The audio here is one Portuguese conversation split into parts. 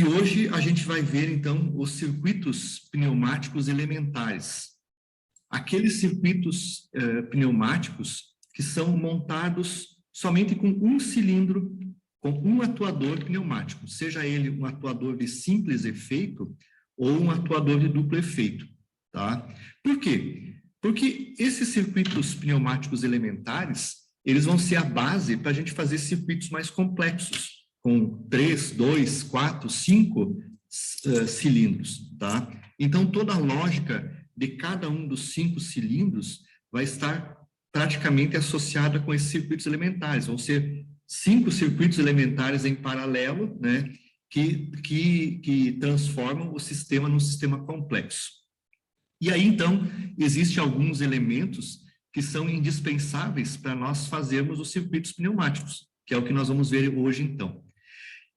hoje a gente vai ver, então, os circuitos pneumáticos elementares. Aqueles circuitos pneumáticos que são montados somente com um cilindro, com um atuador pneumático, seja ele um atuador de simples efeito ou um atuador de duplo efeito, tá? Por quê? Porque esses circuitos pneumáticos elementares, eles vão ser a base para a gente fazer circuitos mais complexos, com 3, 2, 4, 5 cilindros, tá? Então, toda a lógica de cada um dos 5 cilindros vai estar praticamente associada com esses circuitos elementares. Vão ser 5 circuitos elementares em paralelo, né, que transformam o sistema num sistema complexo. E aí, então, existem alguns elementos que são indispensáveis para nós fazermos os circuitos pneumáticos, que é o que nós vamos ver hoje, então.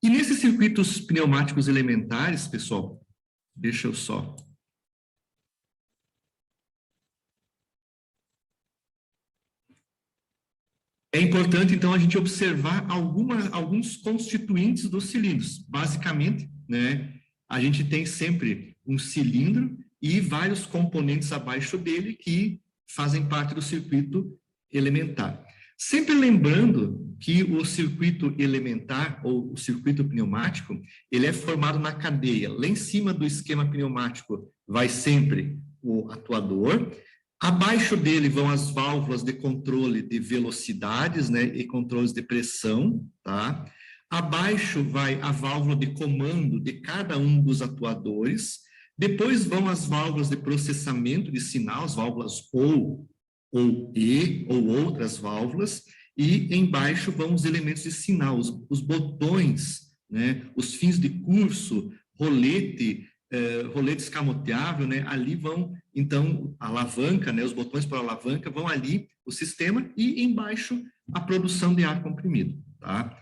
E nesses circuitos pneumáticos elementares, pessoal, deixa eu só... É importante, então, a gente observar alguns constituintes dos cilindros. Basicamente, né, a gente tem sempre um cilindro e vários componentes abaixo dele que fazem parte do circuito elementar. Sempre lembrando que o circuito elementar, ou o circuito pneumático, ele é formado na cadeia. Lá em cima do esquema pneumático vai sempre o atuador. Abaixo dele vão as válvulas de controle de velocidades, né, e controles de pressão, tá? Abaixo vai a válvula de comando de cada um dos atuadores. Depois vão as válvulas de processamento de sinal, as válvulas ou E, ou outras válvulas, e embaixo vão os elementos de sinal, os botões, né, os fins de curso, rolete escamoteável, né, ali vão, então, a alavanca, né, os botões para alavanca, vão ali, o sistema, e embaixo a produção de ar comprimido, tá?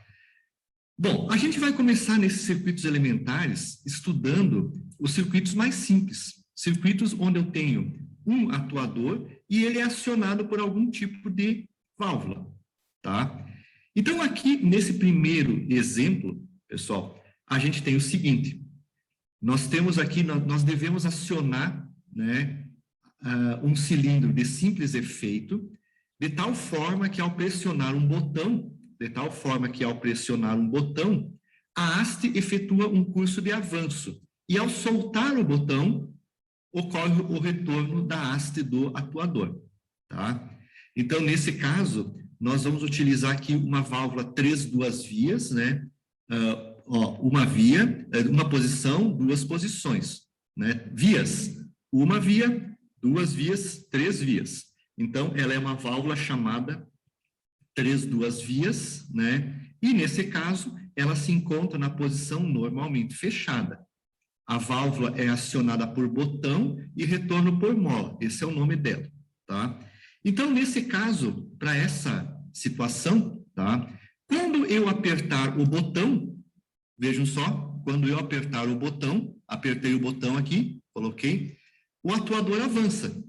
Bom, a gente vai começar nesses circuitos elementares estudando os circuitos mais simples, circuitos onde eu tenho um atuador e ele é acionado por algum tipo de válvula, tá? Então, aqui, nesse primeiro exemplo, pessoal, a gente tem o seguinte: nós temos aqui, nós devemos acionar, né, um cilindro de simples efeito, de tal forma que ao pressionar um botão, a haste efetua um curso de avanço, e ao soltar o botão, ocorre o retorno da haste do atuador, tá? Então, nesse caso, nós vamos utilizar aqui uma válvula 3 duas vias, né? Uma via, uma posição, 2 posições, né? Vias, uma via, 2 vias, 3 vias. Então, ela é uma válvula chamada 3 duas vias, né? E, nesse caso, ela se encontra na posição normalmente fechada. A válvula é acionada por botão e retorno por mola. Esse é o nome dela, tá? Então, nesse caso, para essa situação, tá? Quando eu apertar o botão, vejam só, quando eu apertar o botão, apertei o botão aqui, coloquei, o atuador avança.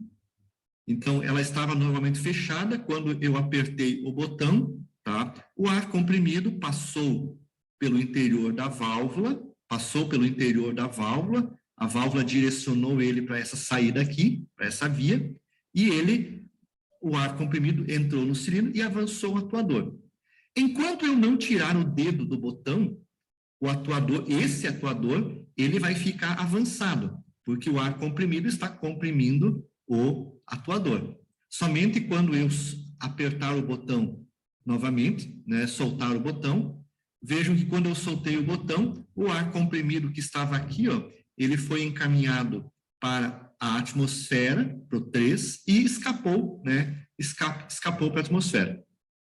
Então, ela estava normalmente fechada, quando eu apertei o botão, tá? O ar comprimido passou pelo interior da válvula, a válvula direcionou ele para essa saída aqui, para essa via, e o ar comprimido entrou no cilindro e avançou o atuador. Enquanto eu não tirar o dedo do botão, esse atuador, ele vai ficar avançado, porque o ar comprimido está comprimindo o atuador. Somente quando eu apertar o botão novamente, né, soltar o botão, vejam que quando eu soltei o botão, o ar comprimido que estava aqui, ó, ele foi encaminhado para a atmosfera, para o 3, e escapou, né, escapou para a atmosfera.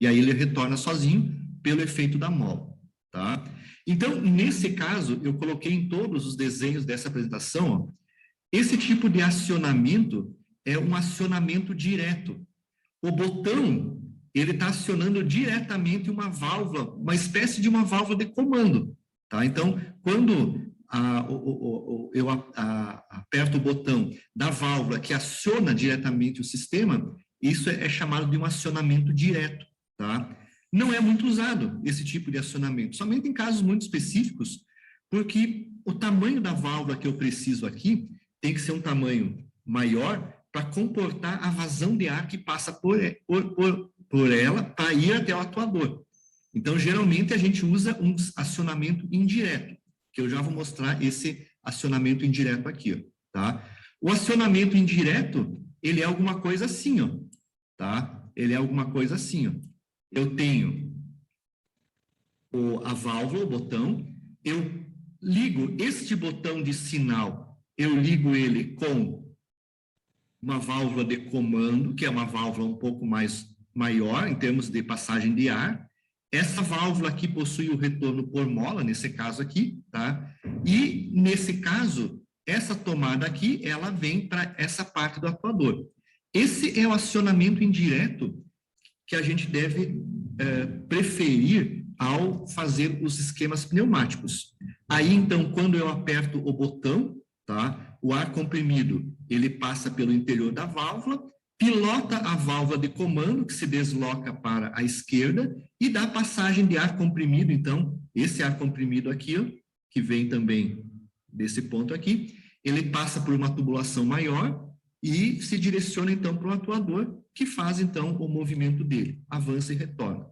E aí ele retorna sozinho pelo efeito da mola, tá? Então, nesse caso, eu coloquei em todos os desenhos dessa apresentação, ó, esse tipo de acionamento é um acionamento direto. O botão, ele está acionando diretamente uma válvula, uma espécie de uma válvula de comando, tá? Então, quando eu aperto o botão da válvula que aciona diretamente o sistema, isso é chamado de um acionamento direto, tá? Não é muito usado esse tipo de acionamento, somente em casos muito específicos, Porque o tamanho da válvula que eu preciso aqui tem que ser um tamanho maior para comportar a vazão de ar que passa por ela para ir até o atuador. Então, geralmente, a gente usa um acionamento indireto, que eu já vou mostrar esse acionamento indireto aqui, ó, tá? O acionamento indireto, ele é alguma coisa assim, ó, tá? Ele é alguma coisa assim, ó. Eu tenho a válvula, o botão, eu ligo este botão de sinal, eu ligo ele com uma válvula de comando, que é uma válvula um pouco mais maior em termos de passagem de ar. Essa válvula aqui possui o retorno por mola, nesse caso aqui, tá? E, nesse caso, essa tomada aqui, ela vem para essa parte do atuador. Esse é o acionamento indireto que a gente deve preferir ao fazer os esquemas pneumáticos. Aí, então, quando eu aperto o botão, tá? O ar comprimido, ele passa pelo interior da válvula, pilota a válvula de comando, que se desloca para a esquerda, e dá passagem de ar comprimido. Então, esse ar comprimido aqui, ó, que vem também desse ponto aqui, ele passa por uma tubulação maior e se direciona, então, para o atuador, que faz, então, o movimento dele, avança e retorna.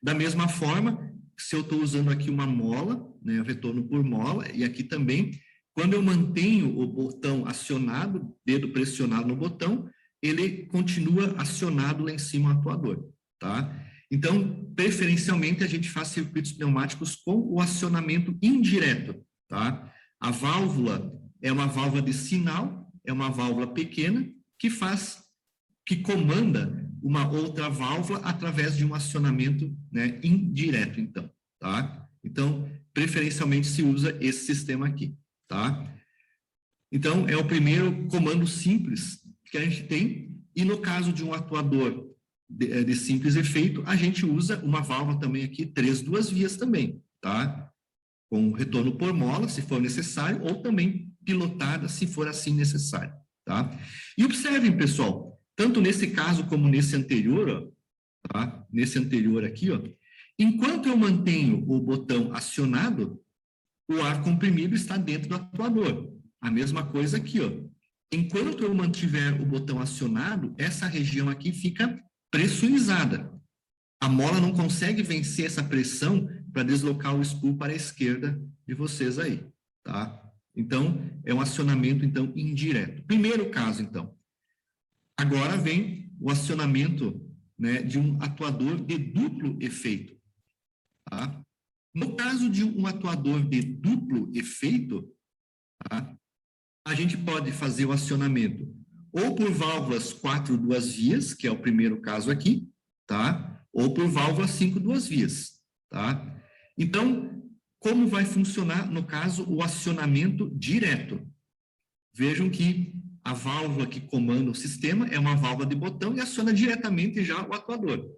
Da mesma forma, se eu estou usando aqui uma mola, né, o retorno por mola, e aqui também, quando eu mantenho o botão acionado, dedo pressionado no botão, ele continua acionado lá em cima do atuador, tá? Então, preferencialmente, a gente faz circuitos pneumáticos com o acionamento indireto, tá? A válvula é uma válvula de sinal, é uma válvula pequena que comanda uma outra válvula através de um acionamento, né, indireto, então, tá? Então, preferencialmente se usa esse sistema aqui, tá? Então, é o primeiro comando simples que a gente tem, e no caso de um atuador de simples efeito, a gente usa uma válvula também aqui, 3 duas vias também, tá? Com retorno por mola, se for necessário, ou também pilotada, se for assim necessário, tá? E observem, pessoal, tanto nesse caso como nesse anterior, ó, tá? Nesse anterior aqui, ó, enquanto eu mantenho o botão acionado, o ar comprimido está dentro do atuador. A mesma coisa aqui, ó. Enquanto eu mantiver o botão acionado, essa região aqui fica pressurizada. A mola não consegue vencer essa pressão para deslocar o spool para a esquerda de vocês aí, tá? Então, é um acionamento, então, indireto. Primeiro caso, então. Agora vem o acionamento, né, de um atuador de duplo efeito, tá? No caso de um atuador de duplo efeito, tá, a gente pode fazer o acionamento ou por válvulas 4 duas vias, que é o primeiro caso aqui, tá? Ou por válvula 5 duas vias, tá? Então, como vai funcionar, no caso, o acionamento direto? Vejam que a válvula que comanda o sistema é uma válvula de botão e aciona diretamente já o atuador,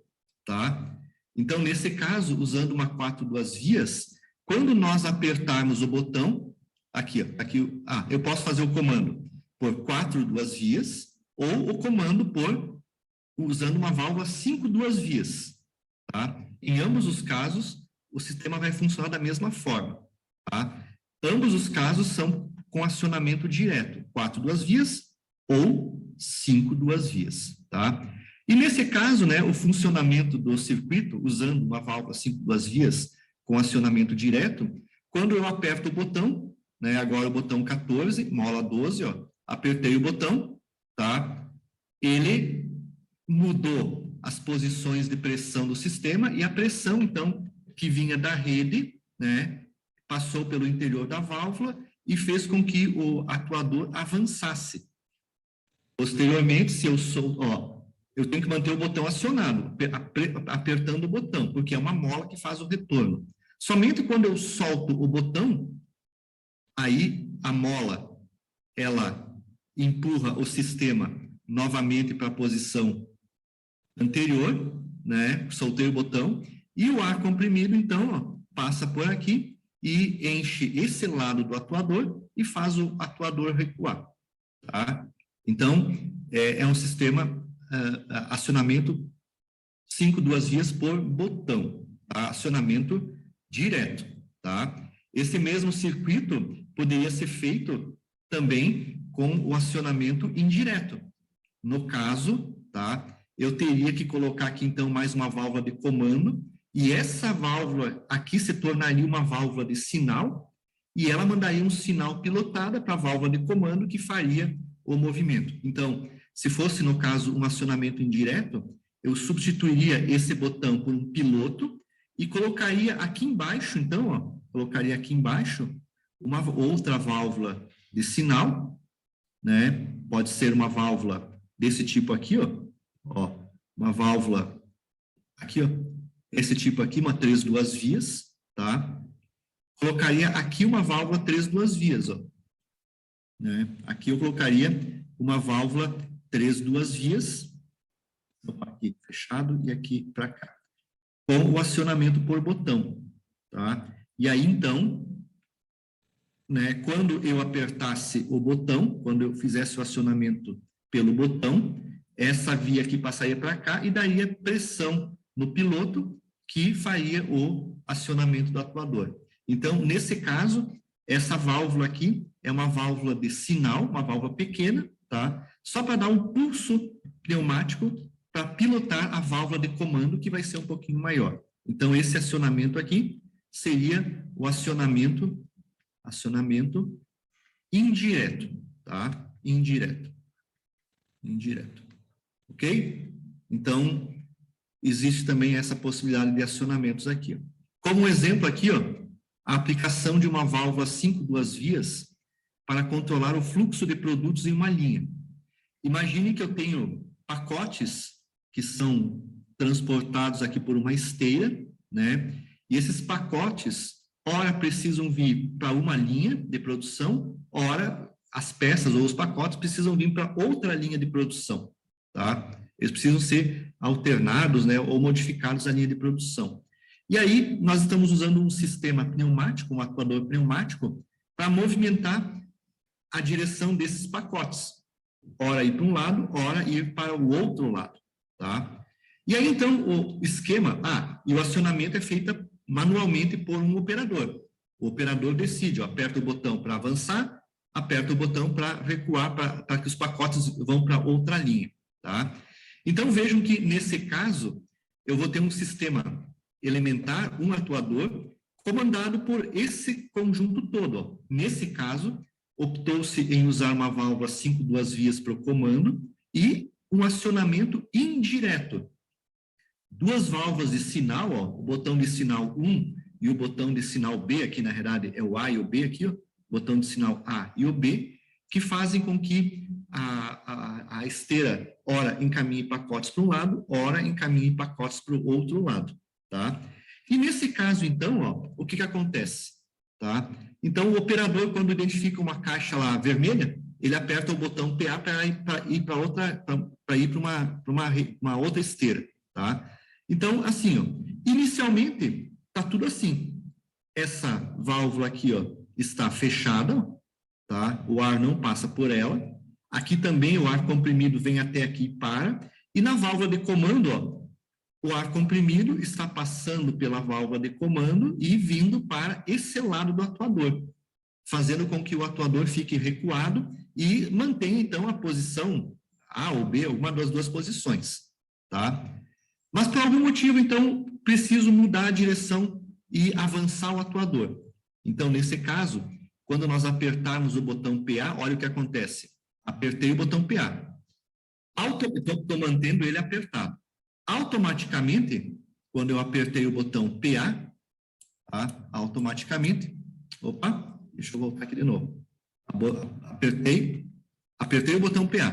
tá? Então, nesse caso, usando uma 4 duas vias, quando nós apertarmos o botão, aqui, eu posso fazer o comando por 4 duas vias ou o comando usando uma válvula 5 duas vias, tá? Em ambos os casos, o sistema vai funcionar da mesma forma, tá? Ambos os casos são com acionamento direto, 4 duas vias ou 5 duas vias, tá? E nesse caso, né, o funcionamento do circuito, usando uma válvula 5 duas vias com acionamento direto, quando eu aperto o botão, né, agora o botão 14, mola 12, ó, apertei o botão, tá? Ele mudou as posições de pressão do sistema e a pressão, então, que vinha da rede, né, passou pelo interior da válvula e fez com que o atuador avançasse. Posteriormente, se eu sou, ó, eu tenho que manter o botão acionado, apertando o botão, porque é uma mola que faz o retorno. Somente quando eu solto o botão, aí a mola, ela empurra o sistema novamente para a posição anterior, né? Soltei o botão, e o ar comprimido, então, ó, passa por aqui e enche esse lado do atuador e faz o atuador recuar, tá? Então, é um sistema acionamento 5 duas vias por botão, tá? Acionamento direto, tá? Esse mesmo circuito poderia ser feito também com o acionamento indireto. No caso, tá, eu teria que colocar aqui, então, mais uma válvula de comando, e essa válvula aqui se tornaria uma válvula de sinal, e ela mandaria um sinal pilotado para a válvula de comando que faria o movimento. Então, se fosse, no caso, um acionamento indireto, eu substituiria esse botão por um piloto e colocaria aqui embaixo, então, ó, colocaria aqui embaixo uma outra válvula de sinal, né? Pode ser uma válvula desse tipo aqui, ó, uma válvula aqui, ó, esse tipo aqui, uma 3 duas vias, tá? Colocaria aqui uma válvula 3 duas vias, ó, né? Aqui eu colocaria uma válvula 3 duas vias, opa, aqui fechado e aqui para cá, com o acionamento por botão, tá? E aí, então, né, quando eu apertasse o botão, quando eu fizesse o acionamento pelo botão, essa via aqui passaria para cá e daria pressão no piloto que faria o acionamento do atuador. Então, nesse caso, essa válvula aqui é uma válvula de sinal, uma válvula pequena, tá? Só para dar um pulso pneumático para pilotar a válvula de comando, que vai ser um pouquinho maior. Então, esse acionamento aqui seria o acionamento indireto, tá? Indireto. Ok? Então, existe também essa possibilidade de acionamentos aqui, ó. Como exemplo aqui, ó, a aplicação de uma válvula 5 duas vias para controlar o fluxo de produtos em uma linha. Imagine que eu tenho pacotes que são transportados aqui por uma esteira, né? E esses pacotes, ora precisam vir para uma linha de produção, ora as peças ou os pacotes precisam vir para outra linha de produção, tá? Eles precisam ser alternados, né, ou modificados à linha de produção. E aí, nós estamos usando um sistema pneumático, um atuador pneumático, para movimentar a direção desses pacotes. Ora ir para um lado, ora ir para o outro lado, tá? E aí, então, o esquema, e o acionamento é feito manualmente por um operador. O operador decide, ó, aperta o botão para avançar, aperta o botão para recuar, para que os pacotes vão para outra linha, tá? Então, vejam que, nesse caso, eu vou ter um sistema elementar, um atuador, comandado por esse conjunto todo, ó. Nesse caso, optou-se em usar uma válvula 5 duas vias para o comando e um acionamento indireto. Duas válvulas de sinal, ó, o botão de sinal 1 e o botão de sinal B, aqui na realidade é o A e o B aqui, ó, botão de sinal A e o B, que fazem com que a esteira, ora encaminhe pacotes para um lado, ora encaminhe pacotes para o outro lado, tá? E nesse caso, então, ó, o que acontece, tá? Então, o operador, quando identifica uma caixa lá vermelha, ele aperta o botão PA para ir para outra, para ir para uma outra esteira, tá? Então, assim, ó, inicialmente, tá tudo assim. Essa válvula aqui, ó, está fechada, tá? O ar não passa por ela. Aqui também o ar comprimido vem até aqui e para. E na válvula de comando, ó, o ar comprimido está passando pela válvula de comando e vindo para esse lado do atuador, fazendo com que o atuador fique recuado e mantenha, então, a posição A ou B, alguma das duas posições, tá? Mas, por algum motivo, então, preciso mudar a direção e avançar o atuador. Então, nesse caso, quando nós apertarmos o botão PA, olha o que acontece. Apertei o botão PA. Estou mantendo ele apertado. Automaticamente, quando eu apertei o botão PA, tá? Automaticamente, opa, deixa eu voltar aqui de novo. Apertei o botão PA.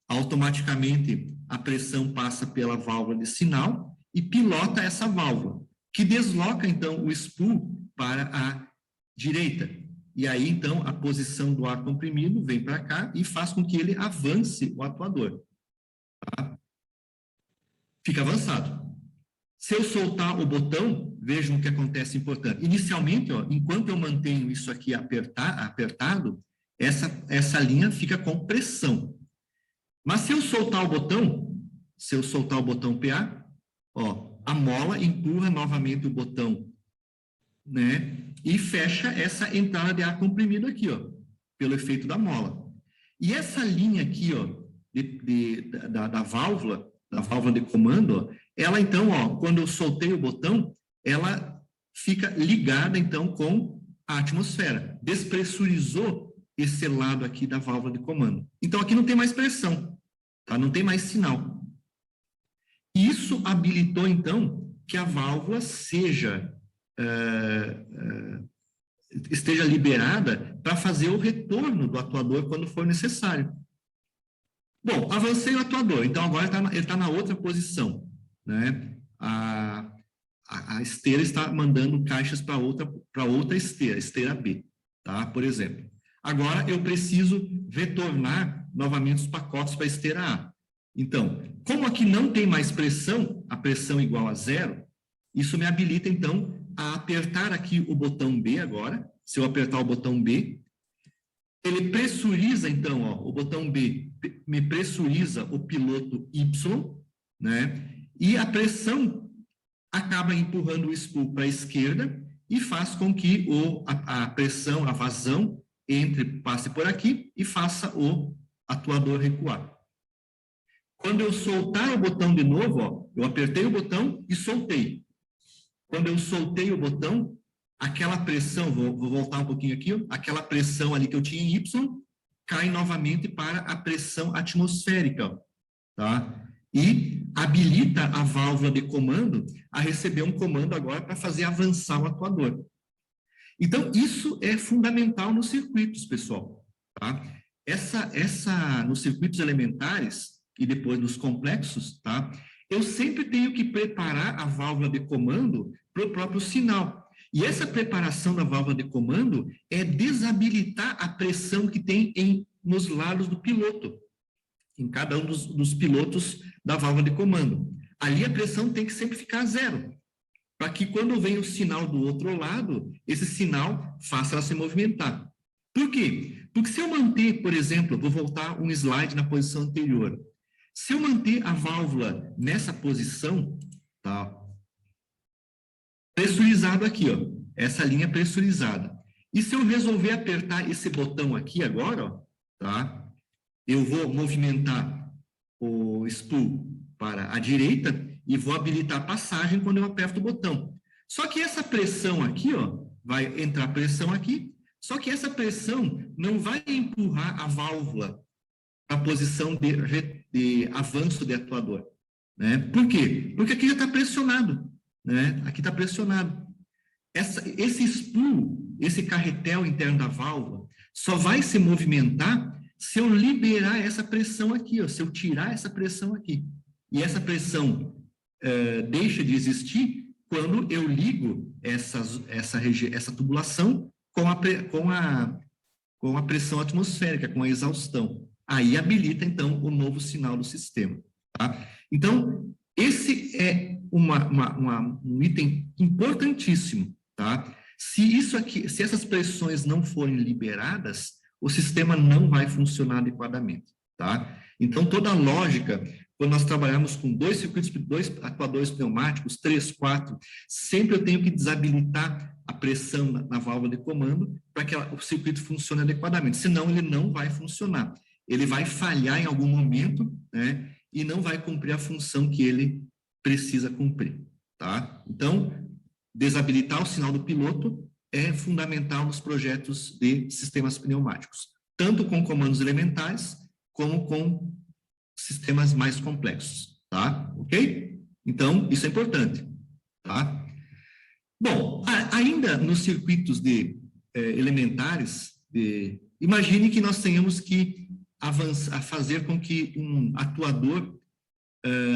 Automaticamente, a pressão passa pela válvula de sinal e pilota essa válvula, que desloca, então, o spool para a direita. E aí, então, a posição do ar comprimido vem para cá e faz com que ele avance o atuador. Tá? Fica avançado. Se eu soltar o botão, vejam o que acontece importante. Inicialmente, ó, enquanto eu mantenho isso aqui apertado, essa linha fica com pressão. Mas se eu soltar o botão PA, ó, a mola empurra novamente o botão né? E fecha essa entrada de ar comprimido aqui, ó, pelo efeito da mola. E essa linha aqui, ó, da válvula de comando, ó, ela então, ó, quando eu soltei o botão, ela fica ligada então com a atmosfera. Despressurizou esse lado aqui da válvula de comando. Então aqui não tem mais pressão, tá? Não tem mais sinal. Isso habilitou então que a válvula esteja liberada para fazer o retorno do atuador quando for necessário. Bom, avancei o atuador, então agora ele tá na outra posição, né? A esteira está mandando caixas para outra esteira, esteira B, tá? Por exemplo. Agora eu preciso retornar novamente os pacotes para a esteira A. Então, como aqui não tem mais pressão, a pressão igual a zero, isso me habilita, então, a apertar aqui o botão B agora. Se eu apertar o botão B, ele pressuriza, então, ó, o botão B me pressuriza o piloto Y, né? E a pressão acaba empurrando o spool para a esquerda e faz com que a pressão, a vazão, passe por aqui e faça o atuador recuar. Quando eu soltar o botão de novo, ó, eu apertei o botão e soltei. Quando eu soltei o botão, aquela pressão, vou voltar um pouquinho aqui, ó, aquela pressão ali que eu tinha em Y, cai novamente para a pressão atmosférica, ó, tá? E habilita a válvula de comando a receber um comando agora para fazer avançar o atuador. Então, isso é fundamental nos circuitos, pessoal, tá? Nos circuitos elementares e depois nos complexos, tá? Eu sempre tenho que preparar a válvula de comando para o próprio sinal. E essa preparação da válvula de comando é desabilitar a pressão que tem nos lados do piloto, em cada um dos pilotos da válvula de comando. Ali a pressão tem que sempre ficar zero, para que quando vem o sinal do outro lado, esse sinal faça ela se movimentar. Por quê? Porque se eu manter, por exemplo, vou voltar um slide na posição anterior, se eu manter a válvula nessa posição, tá? Pressurizado aqui, ó, essa linha pressurizada. E se eu resolver apertar esse botão aqui agora, ó, tá? Eu vou movimentar o spool para a direita e vou habilitar a passagem quando eu aperto o botão. Só que essa pressão aqui, ó, vai entrar pressão aqui, só que essa pressão não vai empurrar a válvula para a posição de avanço de atuador, né? Por quê? Porque aqui já está pressionado, né? Aqui está pressionado. Esse spool, esse carretel interno da válvula, só vai se movimentar se eu liberar essa pressão aqui, ó, se eu tirar essa pressão aqui. E essa pressão deixa de existir quando eu ligo essa tubulação com a pressão atmosférica, com a exaustão. Aí habilita, então, o novo sinal do sistema. Tá? Então, esse é um item importantíssimo. Tá? Se essas pressões não forem liberadas, o sistema não vai funcionar adequadamente. Tá? Então, toda a lógica, quando nós trabalhamos com dois atuadores pneumáticos, 3, 4, sempre eu tenho que desabilitar a pressão na válvula de comando para que o circuito funcione adequadamente, senão ele não vai funcionar. Ele vai falhar em algum momento, né, e não vai cumprir a função que ele precisa cumprir. Tá? Então, desabilitar o sinal do piloto é fundamental nos projetos de sistemas pneumáticos, tanto com comandos elementares, como com sistemas mais complexos, tá? Ok? Então, isso é importante, tá? Bom, ainda nos circuitos elementares, imagine que nós tenhamos que fazer com que um atuador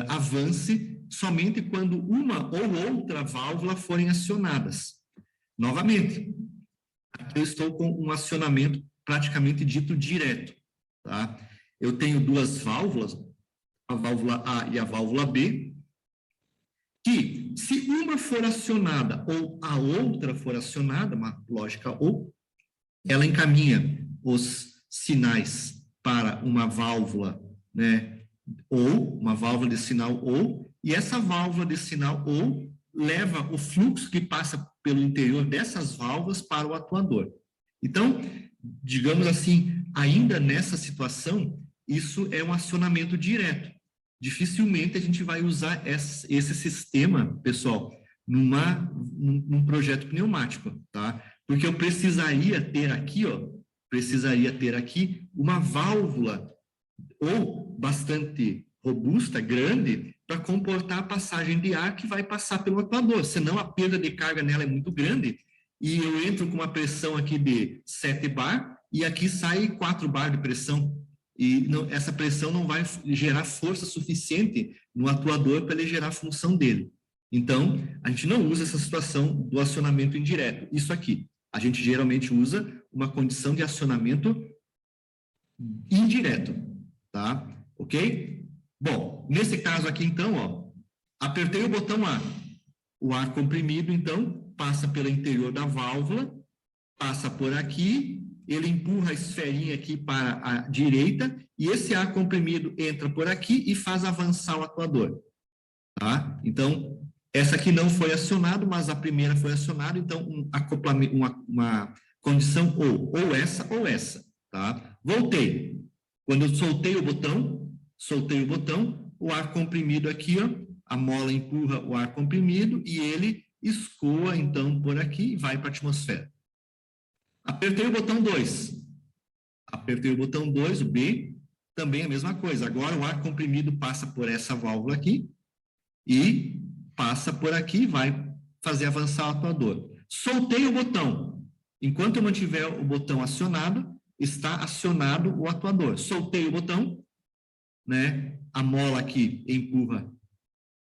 avance somente quando uma ou outra válvula forem acionadas. Novamente, aqui eu estou com um acionamento praticamente dito direto, tá? Eu tenho duas válvulas, a válvula A e a válvula B, que se uma for acionada ou a outra for acionada, uma lógica ou, ela encaminha os sinais para uma válvula, né, ou, uma válvula de sinal ou, e essa válvula de sinal ou leva o fluxo que passa pelo interior dessas válvulas para o atuador. Então, digamos assim, ainda nessa situação, isso é um acionamento direto. Dificilmente a gente vai usar esse sistema, pessoal, num projeto pneumático, tá? Porque eu precisaria ter aqui, ó, uma válvula ou bastante robusta, grande, para comportar a passagem de ar que vai passar pelo atuador, senão a perda de carga nela é muito grande e eu entro com uma pressão aqui de 7 bar e aqui sai 4 bar de pressão e não, essa pressão não vai gerar força suficiente no atuador para ele gerar a função dele. Então, a gente não usa essa situação do acionamento indireto. Isso aqui, a gente geralmente usa uma condição de acionamento indireto, tá? Ok? Bom, nesse caso aqui, então, ó, apertei o botão A. O ar comprimido, então, passa pelo interior da válvula, passa por aqui, ele empurra a esferinha aqui para a direita, e esse ar comprimido entra por aqui e faz avançar o atuador, tá? Então, essa aqui não foi acionada, mas a primeira foi acionada, então, um acoplamento, uma condição ou essa, tá? Voltei. Quando eu soltei o botão, o ar comprimido aqui, ó, a mola empurra o ar comprimido e ele escoa, então, por aqui e vai para a atmosfera. Apertei o botão 2. Apertei o botão 2, o B, também a mesma coisa. Agora o ar comprimido passa por essa válvula aqui e passa por aqui e vai fazer avançar o atuador. Soltei o botão. Enquanto eu mantiver o botão acionado, está acionado o atuador. Soltei o botão, né? A mola aqui empurra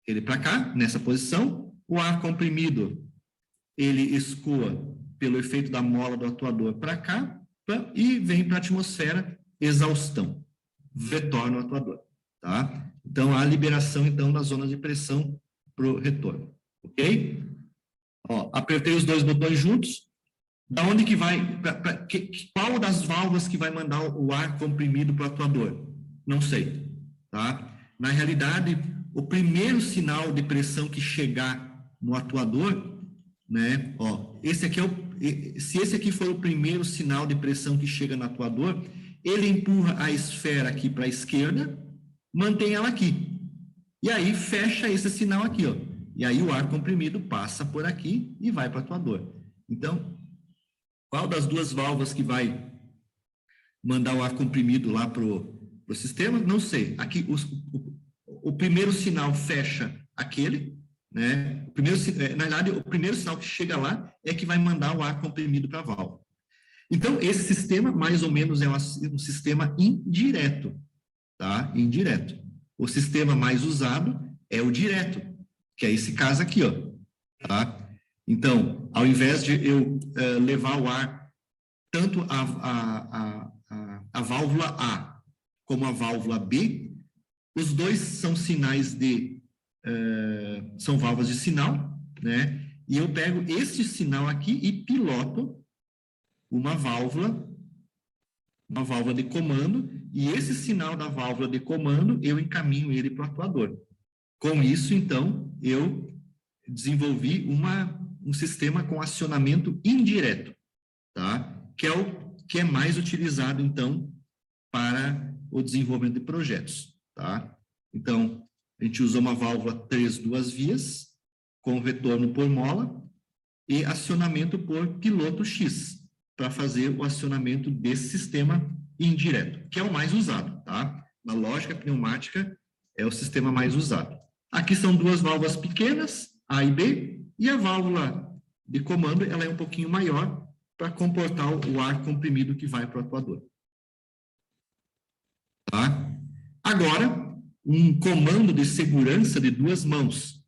ele para cá, nessa posição. O ar comprimido, ele escoa pelo efeito da mola do atuador para cá e vem para a atmosfera, exaustão. Retorna o atuador, tá? Então, há liberação, então, das zonas de pressão para o retorno, ok? Ó, apertei os dois botões juntos. Da onde que vai, qual das válvulas que vai mandar o ar comprimido para o atuador? Não sei, tá? Na realidade, o primeiro sinal de pressão que chegar no atuador, né? Ó, se esse aqui for o primeiro sinal de pressão que chega no atuador, ele empurra a esfera aqui para a esquerda, mantém ela aqui. E aí fecha esse sinal aqui, ó. E aí o ar comprimido passa por aqui e vai para o atuador. Então, qual das duas válvulas que vai mandar o ar comprimido lá para o sistema? Não sei. Aqui, o primeiro sinal fecha aquele, né? Na verdade, o primeiro sinal que chega lá é que vai mandar o ar comprimido para a válvula. Então, esse sistema, mais ou menos, é um sistema indireto, tá? Indireto. O sistema mais usado é o direto, que é esse caso aqui, ó, tá? Então, ao invés de eu levar o ar, tanto a válvula A como a válvula B, os dois são sinais são válvulas de sinal, né? E eu pego este sinal aqui e piloto uma válvula de comando, e esse sinal da válvula de comando, eu encaminho ele para o atuador. Com isso, então, eu desenvolvi um sistema com acionamento indireto, tá? Que é mais utilizado, então, para o desenvolvimento de projetos, tá? Então, a gente usou uma válvula 3 duas vias, com retorno por mola, e acionamento por piloto X, para fazer o acionamento desse sistema indireto, que é o mais usado, tá? Na lógica pneumática, é o sistema mais usado. Aqui são duas válvulas pequenas, A e B, e a válvula de comando, ela é um pouquinho maior para comportar o ar comprimido que vai para o atuador. Tá? Agora, um comando de segurança de duas mãos.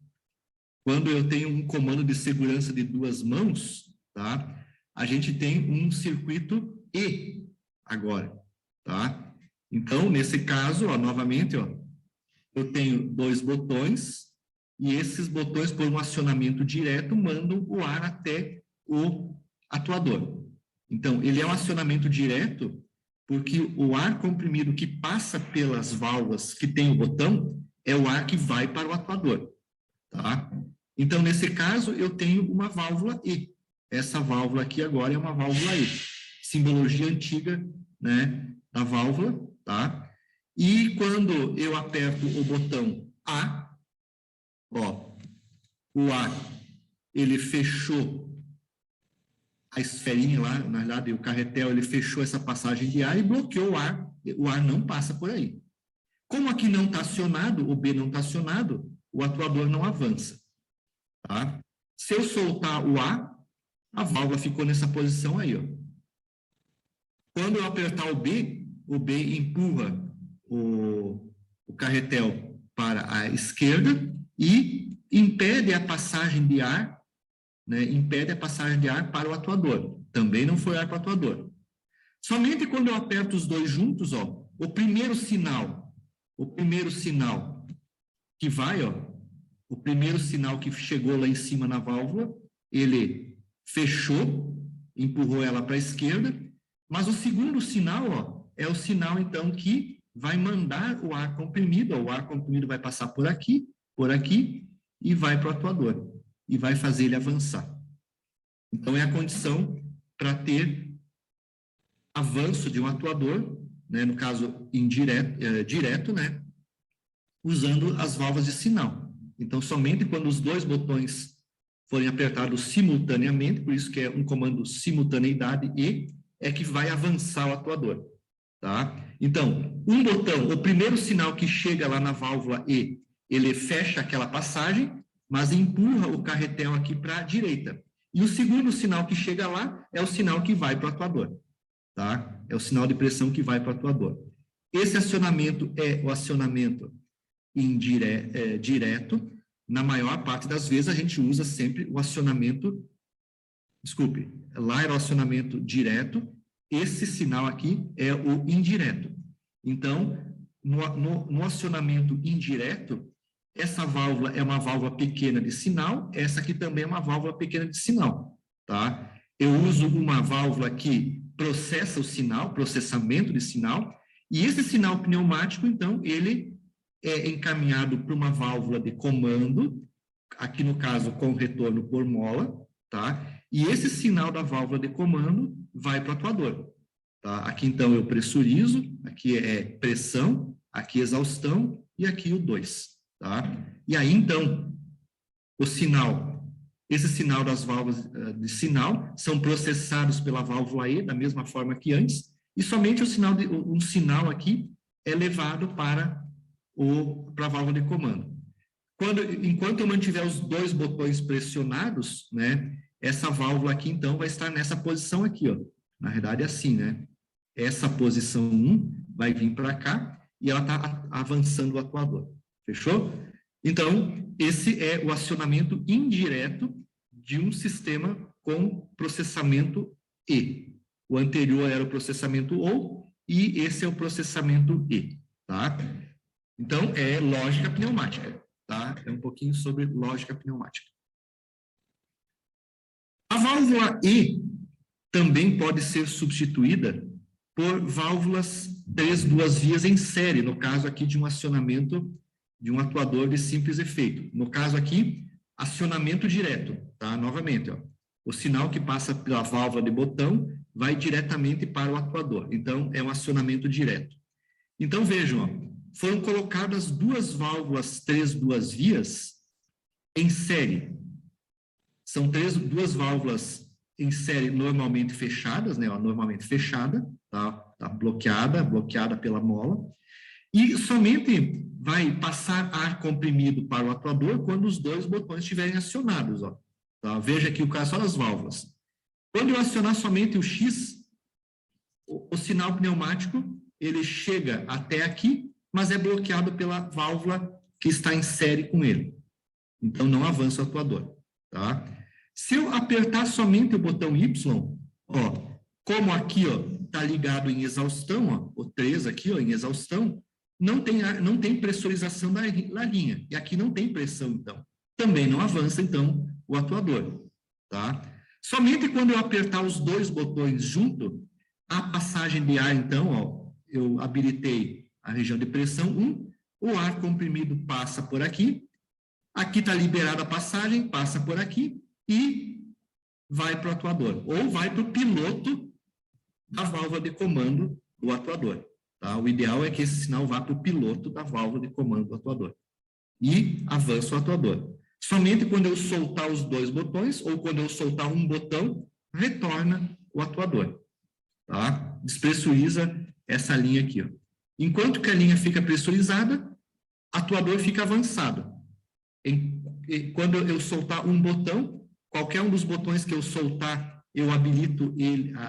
Quando eu tenho um comando de segurança de duas mãos, tá? A gente tem um circuito E agora, tá? Então, nesse caso, ó, novamente, ó, eu tenho dois botões, e esses botões, por um acionamento direto, mandam o ar até o atuador. Então, ele é um acionamento direto, porque o ar comprimido que passa pelas válvulas que tem o botão é o ar que vai para o atuador, tá? Então, nesse caso, eu tenho uma válvula E. Essa válvula aqui agora é uma válvula E. Simbologia antiga, né, da válvula, tá? E quando eu aperto o botão A, ó, o A, ele fechou a esferinha lá, na verdade, o carretel, ele fechou essa passagem de ar e bloqueou o ar não passa por aí. Como aqui não está acionado, o B não está acionado, o atuador não avança, tá? Se eu soltar o A válvula ficou nessa posição aí, ó. Quando eu apertar o B empurra o carretel para a esquerda e impede a passagem de ar, né, impede a passagem de ar para o atuador. Também não foi ar para o atuador. Somente quando eu aperto os dois juntos, ó, o primeiro sinal que vai, ó, o primeiro sinal que chegou lá em cima na válvula, ele fechou, empurrou ela para a esquerda, mas o segundo sinal, ó, é o sinal, então, que vai mandar o ar comprimido, ó, o ar comprimido vai passar por aqui, e vai para o atuador, e vai fazer ele avançar. Então, é a condição para ter avanço de um atuador, né, no caso direto, né, usando as válvulas de sinal. Então, somente quando os dois botões forem apertados simultaneamente, por isso que é um comando simultaneidade E, é que vai avançar o atuador, tá? Então, um botão, o primeiro sinal que chega lá na válvula E, ele fecha aquela passagem, mas empurra o carretel aqui para a direita. E o segundo sinal que chega lá é o sinal que vai para o atuador, tá? É o sinal de pressão que vai para o atuador. Esse acionamento é o acionamento direto. Na maior parte das vezes, a gente usa sempre o acionamento, lá era o acionamento direto, esse sinal aqui é o indireto. Então, no acionamento indireto, essa válvula é uma válvula pequena de sinal, essa aqui também é uma válvula pequena de sinal, tá? Eu uso uma válvula que processa o sinal, processamento de sinal, e esse sinal pneumático, então, ele é encaminhado para uma válvula de comando, aqui no caso com retorno por mola, tá? E esse sinal da válvula de comando vai para o atuador, tá? Aqui então eu pressurizo, aqui é pressão, aqui exaustão e aqui o 2, tá? E aí então esse sinal das válvulas de sinal são processados pela válvula E da mesma forma que antes, e somente um sinal aqui é levado para a válvula de comando. Enquanto eu mantiver os dois botões pressionados, né, essa válvula aqui, então, vai estar nessa posição aqui, ó. Na verdade, é assim, né? Essa posição 1 vai vir para cá e ela está avançando o atuador. Fechou? Então, esse é o acionamento indireto de um sistema com processamento E. O anterior era o processamento OU e esse é o processamento E, tá? Então, é lógica pneumática, tá? É um pouquinho sobre lógica pneumática. A válvula E também pode ser substituída por válvulas 3 duas vias em série, no caso aqui de um acionamento de um atuador de simples efeito. No caso aqui, acionamento direto, tá? Novamente, ó, o sinal que passa pela válvula de botão vai diretamente para o atuador. Então, é um acionamento direto. Então, vejam, ó, foram colocadas duas válvulas 3 duas vias em série. São duas válvulas em série normalmente fechadas, né? Ó, normalmente fechada, tá bloqueada pela mola. E somente vai passar ar comprimido para o atuador quando os dois botões estiverem acionados, ó. Tá? Veja aqui o caso só das válvulas. Quando eu acionar somente o X, o sinal pneumático, ele chega até aqui, mas é bloqueado pela válvula que está em série com ele. Então, não avança o atuador, tá? Se eu apertar somente o botão Y, ó, como aqui, ó, está ligado em exaustão, ó, o 3 aqui, ó, em exaustão, não tem pressurização da linha. E aqui não tem pressão, então. Também não avança, então, o atuador, tá? Somente quando eu apertar os dois botões junto, a passagem de ar, então, ó, eu habilitei a região de pressão 1, o ar comprimido passa por aqui, Aqui está liberada a passagem, passa por aqui e vai para o atuador. Ou vai para o piloto da válvula de comando do atuador. Tá? O ideal é que esse sinal vá para o piloto da válvula de comando do atuador. E avança o atuador. Somente quando eu soltar os dois botões, ou quando eu soltar um botão, retorna o atuador. Tá? Despressuriza essa linha aqui. Ó. Enquanto que a linha fica pressurizada, o atuador fica avançado. Quando eu soltar um botão, qualquer um dos botões que eu soltar, eu habilito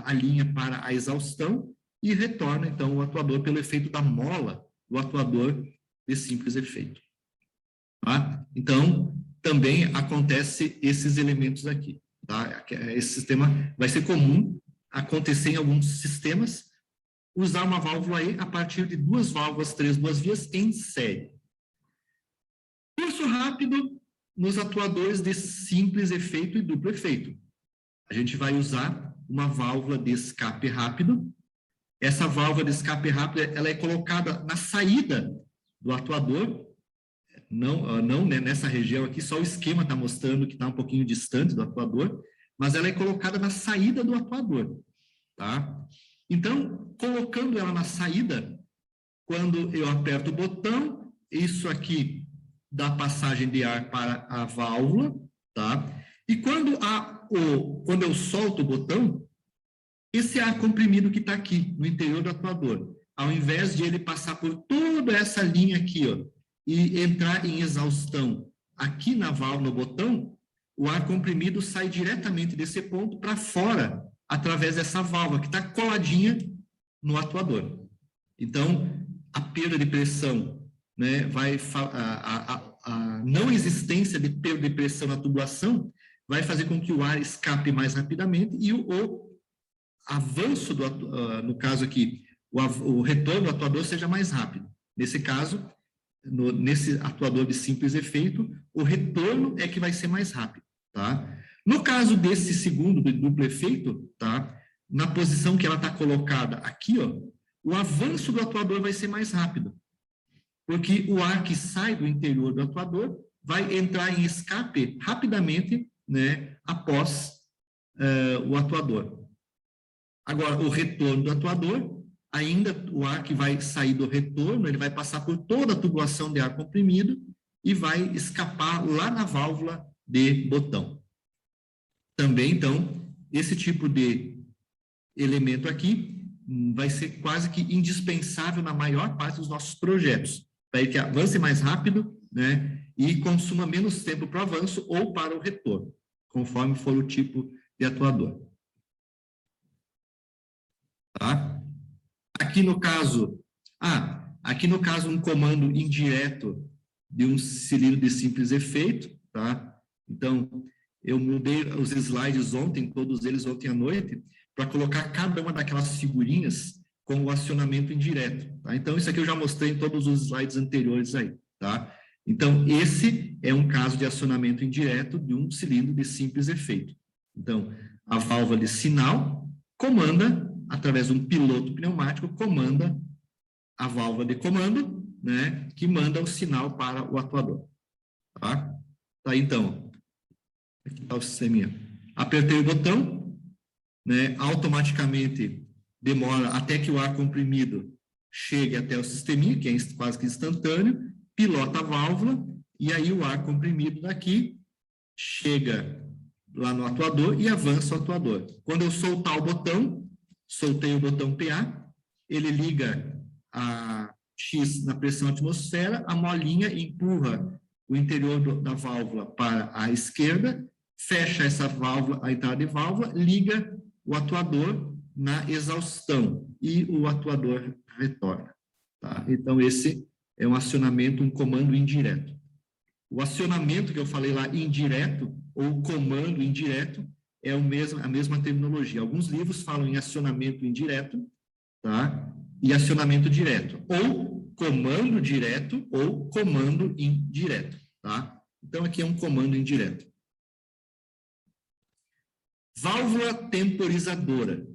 a linha para a exaustão e retorna, então, o atuador pelo efeito da mola do atuador de simples efeito. Tá? Então, também acontece esses elementos aqui. Tá? Esse sistema vai ser comum acontecer em alguns sistemas, usar uma válvula E a partir de 2 válvulas 3 vias em série. Curso rápido nos atuadores de simples efeito e duplo efeito. A gente vai usar uma válvula de escape rápido. Essa válvula de escape rápido, ela é colocada na saída do atuador, não né, nessa região aqui, só o esquema está mostrando que está um pouquinho distante do atuador, mas ela é colocada na saída do atuador, tá? Então, colocando ela na saída, quando eu aperto o botão, isso aqui dá passagem de ar para a válvula, tá? E quando eu solto o botão, esse ar comprimido que está aqui, no interior do atuador, ao invés de ele passar por toda essa linha aqui, ó, e entrar em exaustão aqui na válvula, no botão, o ar comprimido sai diretamente desse ponto para fora, através dessa válvula que está coladinha no atuador. Então, a perda de pressão, né, a não existência de perda de pressão na tubulação vai fazer com que o ar escape mais rapidamente e o avanço, no caso aqui, o retorno do atuador seja mais rápido. Nesse caso, nesse atuador de simples efeito, o retorno é que vai ser mais rápido, tá? No caso desse segundo, de duplo efeito, tá? Na posição que ela está colocada aqui, ó, o avanço do atuador vai ser mais rápido, porque o ar que sai do interior do atuador vai entrar em escape rapidamente, né, após o atuador. Agora, o retorno do atuador, ainda o ar que vai sair do retorno, ele vai passar por toda a tubulação de ar comprimido e vai escapar lá na válvula de botão. Também, então, esse tipo de elemento aqui vai ser quase que indispensável na maior parte dos nossos projetos, para que avance mais rápido, né, e consuma menos tempo para o avanço ou para o retorno, conforme for o tipo de atuador. Tá? Aqui no caso, um comando indireto de um cilindro de simples efeito, tá? Então, eu mudei os slides ontem, todos eles ontem à noite, para colocar cada uma daquelas figurinhas com o acionamento indireto, tá? Então, isso aqui eu já mostrei em todos os slides anteriores aí, tá? Então, esse é um caso de acionamento indireto de um cilindro de simples efeito. Então, a válvula de sinal comanda, através de um piloto pneumático, comanda a válvula de comando, né, que manda o sinal para o atuador. Tá? Tá, então, aqui está o sisteminha. Apertei o botão, né, automaticamente demora até que o ar comprimido chegue até o sisteminha, que é quase que instantâneo, pilota a válvula, e aí o ar comprimido daqui chega lá no atuador e avança o atuador. Quando eu soltar o botão, soltei o botão PA, ele liga a X na pressão atmosfera, a molinha empurra o interior da válvula para a esquerda, fecha essa válvula, a entrada de válvula, liga o atuador na exaustão e o atuador retorna. Tá? Então, esse é um acionamento, um comando indireto. O acionamento que eu falei lá, indireto, ou comando indireto, é a mesma terminologia. Alguns livros falam em acionamento indireto, tá? E acionamento direto, ou comando direto, ou comando indireto, tá? Então, aqui é um comando indireto. Válvula temporizadora.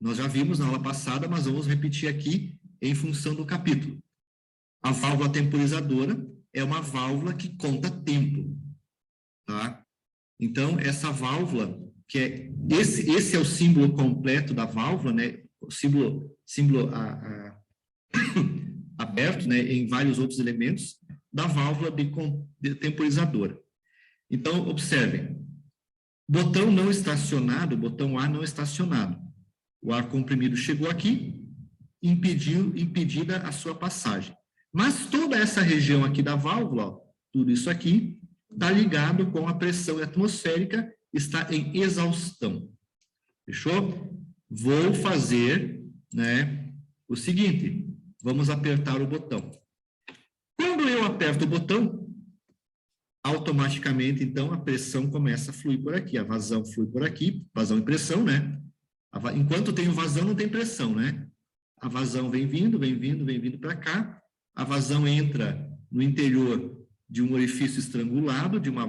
Nós já vimos na aula passada, mas vamos repetir aqui em função do capítulo. A válvula temporizadora é uma válvula que conta tempo, tá? Então, essa válvula, que é esse é o símbolo completo da válvula, né? O símbolo aberto, né, em vários outros elementos da válvula de temporizadora. Então, observem, botão não estacionado, botão A não estacionado. O ar comprimido chegou aqui, impedida a sua passagem. Mas toda essa região aqui da válvula, ó, tudo isso aqui, está ligado com a pressão atmosférica, está em exaustão. Fechou? Vou fazer, né, o seguinte, vamos apertar o botão. Quando eu aperto o botão, automaticamente, então, a pressão começa a fluir por aqui, a vazão flui por aqui, vazão e pressão, né? Enquanto tem vazão, não tem pressão, né? A vazão vem vindo para cá, a vazão entra no interior de um orifício estrangulado, de uma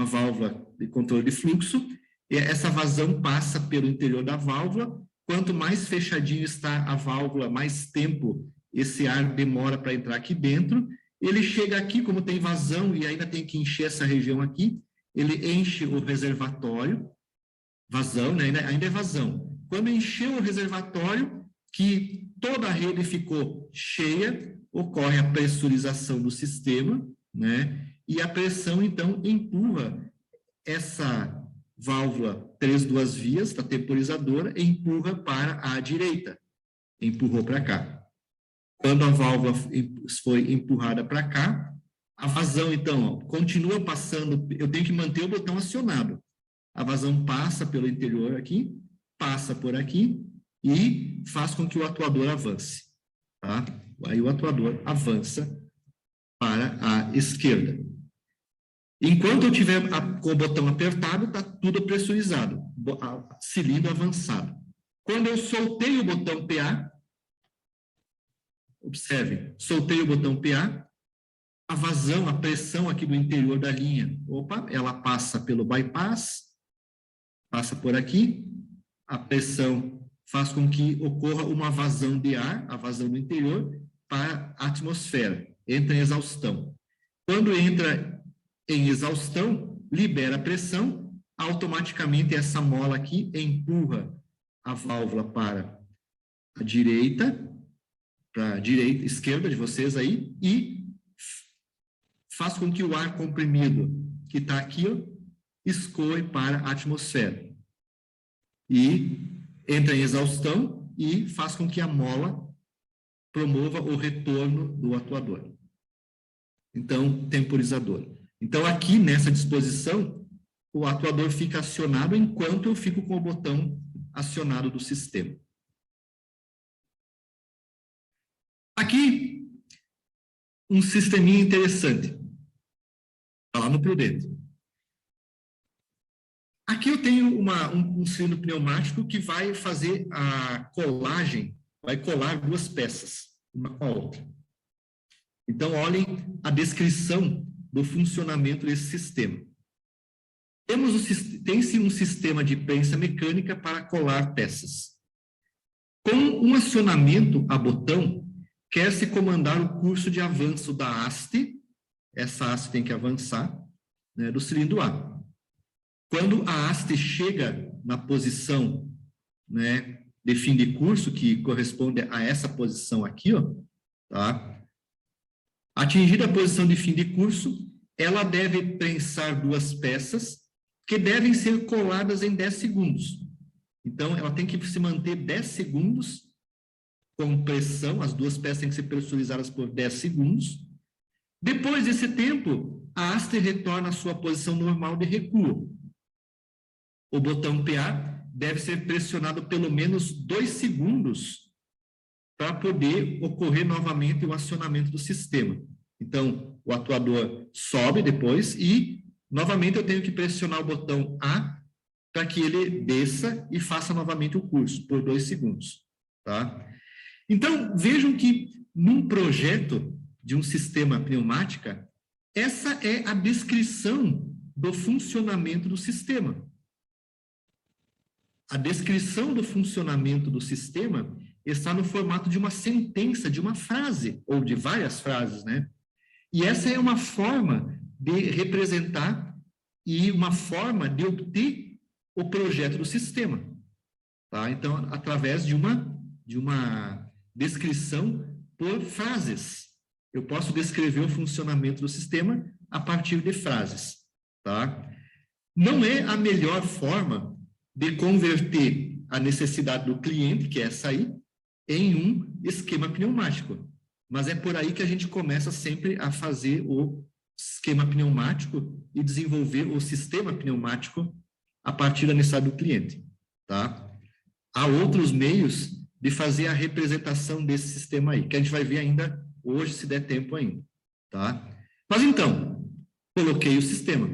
válvula de controle de fluxo, e essa vazão passa pelo interior da válvula. Quanto mais fechadinho está a válvula, mais tempo esse ar demora para entrar aqui dentro. Ele chega aqui, como tem vazão e ainda tem que encher essa região aqui, ele enche o reservatório, vazão, né? Ainda é vazão. Quando encheu o reservatório, que toda a rede ficou cheia, ocorre a pressurização do sistema, né? E a pressão, então, empurra essa válvula 3 vias da temporizadora, empurra para a direita, empurrou para cá. Quando a válvula foi empurrada para cá, a vazão, então, ó, continua passando, eu tenho que manter o botão acionado. A vazão passa pelo interior aqui, passa por aqui e faz com que o atuador avance. Tá? Aí o atuador avança para a esquerda. Enquanto eu tiver com o botão apertado, está tudo pressurizado, cilindro avançado. Quando eu soltei o botão PA, observe, soltei o botão PA, a vazão, a pressão aqui do interior da linha, opa, ela passa pelo bypass, passa por aqui, a pressão faz com que ocorra uma vazão de ar, a vazão do interior, para a atmosfera, entra em exaustão. Quando entra em exaustão, libera a pressão, automaticamente essa mola aqui empurra a válvula para a direita, esquerda de vocês aí, e faz com que o ar comprimido que está aqui, ó, escoe para a atmosfera. E entra em exaustão e faz com que a mola promova o retorno do atuador. Então, temporizador. Então, aqui nessa disposição, o atuador fica acionado enquanto eu fico com o botão acionado do sistema. Aqui, um sisteminha interessante. Está lá no Prudente. Aqui eu tenho um cilindro pneumático que vai fazer a colagem, vai colar 2 peças, uma com a outra. Então, olhem a descrição do funcionamento desse sistema. Tem-se um sistema de prensa mecânica para colar peças. Com um acionamento a botão, quer-se comandar o curso de avanço da haste, essa haste tem que avançar, né, do cilindro A. Quando a haste chega na posição, né, de fim de curso, que corresponde a essa posição aqui, ó, tá? Atingida a posição de fim de curso, ela deve prensar 2 peças que devem ser coladas em 10 segundos. Então, ela tem que se manter 10 segundos com pressão, as 2 peças têm que ser pressurizadas por 10 segundos. Depois desse tempo, a haste retorna à sua posição normal de recuo. O botão PA deve ser pressionado pelo menos 2 segundos para poder ocorrer novamente o acionamento do sistema. Então, o atuador sobe depois e, novamente, eu tenho que pressionar o botão A para que ele desça e faça novamente o curso, por 2 segundos. Tá? Então, vejam que, num projeto de um sistema pneumática, essa é a descrição do funcionamento do sistema. A descrição do funcionamento do sistema está no formato de uma sentença, de uma frase, ou de várias frases, né? E essa é uma forma de representar e uma forma de obter o projeto do sistema, tá? Então, através de uma descrição por frases. Eu posso descrever o funcionamento do sistema a partir de frases, tá? Não é a melhor forma de converter a necessidade do cliente, que é essa aí, em um esquema pneumático. Mas é por aí que a gente começa sempre a fazer o esquema pneumático e desenvolver o sistema pneumático a partir da necessidade do cliente, tá? Há outros meios de fazer a representação desse sistema aí, que a gente vai ver ainda hoje, se der tempo ainda, tá? Mas então, coloquei o sistema.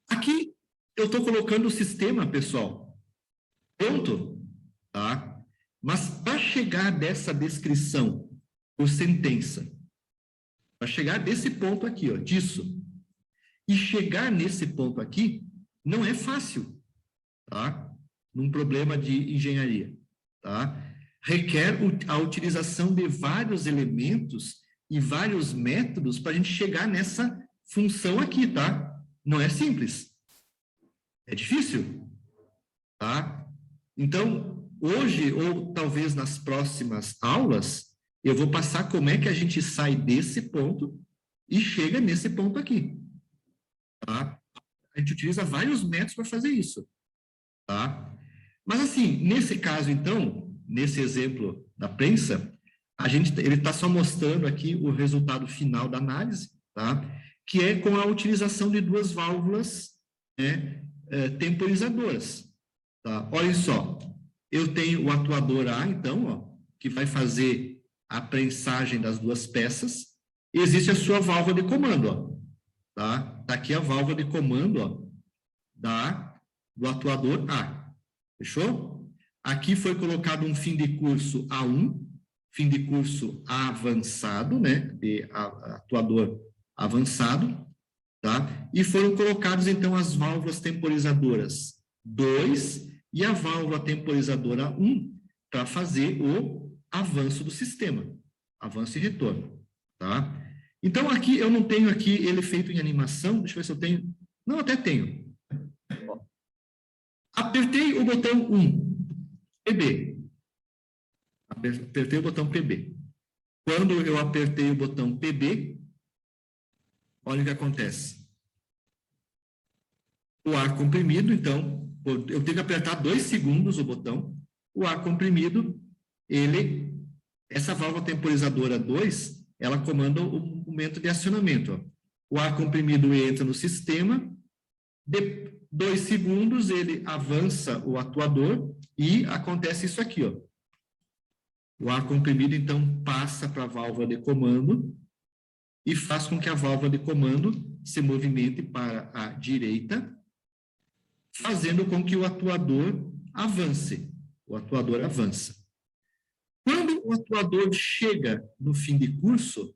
Aqui eu estou colocando o sistema, pessoal, pronto, tá? Mas para chegar dessa descrição por sentença, para chegar desse ponto aqui, ó, disso, e chegar nesse ponto aqui, não é fácil, tá? Num problema de engenharia, tá? Requer a utilização de vários elementos e vários métodos para a gente chegar nessa função aqui, tá? Não é simples. É difícil, tá? Então, hoje, ou talvez nas próximas aulas, eu vou passar como é que a gente sai desse ponto e chega nesse ponto aqui, tá? A gente utiliza vários métodos para fazer isso, tá? Mas assim, nesse caso, então, nesse exemplo da prensa, ele está só mostrando aqui o resultado final da análise, tá? Que é com a utilização de duas válvulas, né, temporizadoras, tá? Olha só, eu tenho o atuador A, então, ó, que vai fazer a prensagem das duas peças. Existe a sua válvula de comando, ó, tá? Tá aqui a válvula de comando, ó, do atuador A. Fechou? Aqui foi colocado um fim de curso A1, fim de curso avançado, né, de atuador avançado, tá? E foram colocados, então, as válvulas temporizadoras 2 e a válvula temporizadora 1 para fazer o avanço do sistema, avanço e retorno, tá? Então, aqui, eu não tenho aqui ele feito em animação, deixa eu ver se eu tenho, não, até tenho. Apertei o botão 1, PB. Apertei o botão PB. Quando eu apertei o botão PB, olha o que acontece. O ar comprimido, então, eu tenho que apertar 2 segundos o botão. O ar comprimido, essa válvula temporizadora 2, ela comanda o momento de acionamento. Ó. O ar comprimido entra no sistema, 2 segundos, ele avança o atuador e acontece isso aqui, ó. O ar comprimido, então, passa para a válvula de comando e faz com que a válvula de comando se movimente para a direita, fazendo com que o atuador avance. O atuador avança. Quando o atuador chega no fim de curso,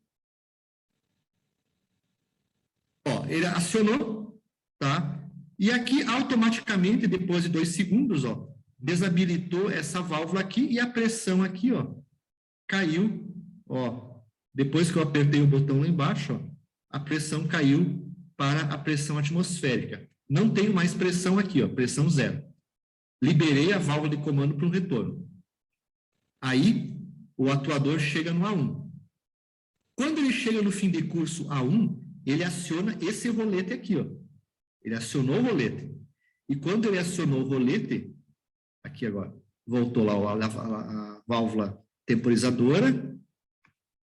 ó, ele acionou, tá? E aqui, automaticamente, depois de 2 segundos, ó, desabilitou essa válvula aqui e a pressão aqui, ó, caiu, ó. Depois que eu apertei o botão lá embaixo, ó, a pressão caiu para a pressão atmosférica. Não tenho mais pressão aqui, ó, pressão 0. Liberei a válvula de comando para um retorno. Aí, o atuador chega no A1. Quando ele chega no fim de curso A1, ele aciona esse rolete aqui, ó. Ele acionou o rolete. E quando ele acionou o rolete, aqui agora, voltou lá a válvula temporizadora.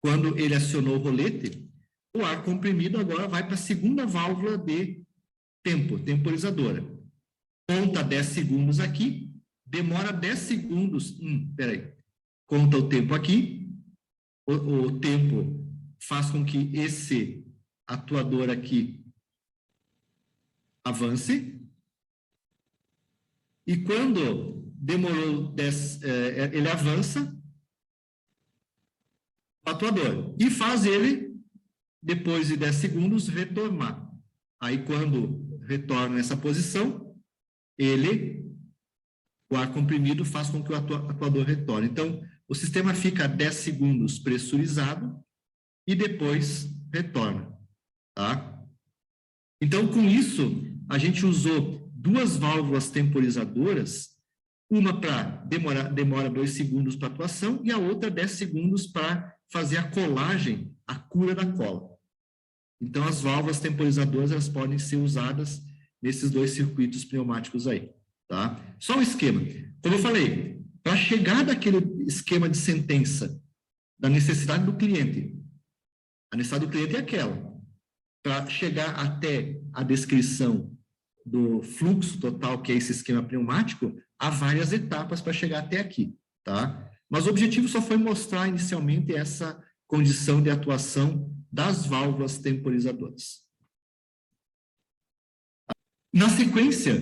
Quando ele acionou o rolete, o ar comprimido agora vai para a segunda válvula de temporizadora. Conta 10 segundos aqui, demora 10 segundos. Peraí. Conta o tempo aqui. O tempo faz com que esse atuador aqui avance. E quando demorou 10, ele avança o atuador e faz ele, depois de 10 segundos, retornar. Aí, quando retorna nessa posição, ele o ar comprimido faz com que o atuador retorne. Então, o sistema fica 10 segundos pressurizado e depois retorna, tá? Então, com isso, a gente usou duas válvulas temporizadoras, uma para demora 2 segundos para atuação e a outra 10 segundos para fazer a colagem, a cura da cola. Então, as válvulas temporizadoras elas podem ser usadas nesses dois circuitos pneumáticos aí, tá? Só o esquema. Como eu falei, para chegar daquele esquema de sentença da necessidade do cliente, a necessidade do cliente é aquela. Para chegar até a descrição do fluxo total, que é esse esquema pneumático, há várias etapas para chegar até aqui, tá? Mas o objetivo só foi mostrar inicialmente essa condição de atuação das válvulas temporizadoras. Na sequência,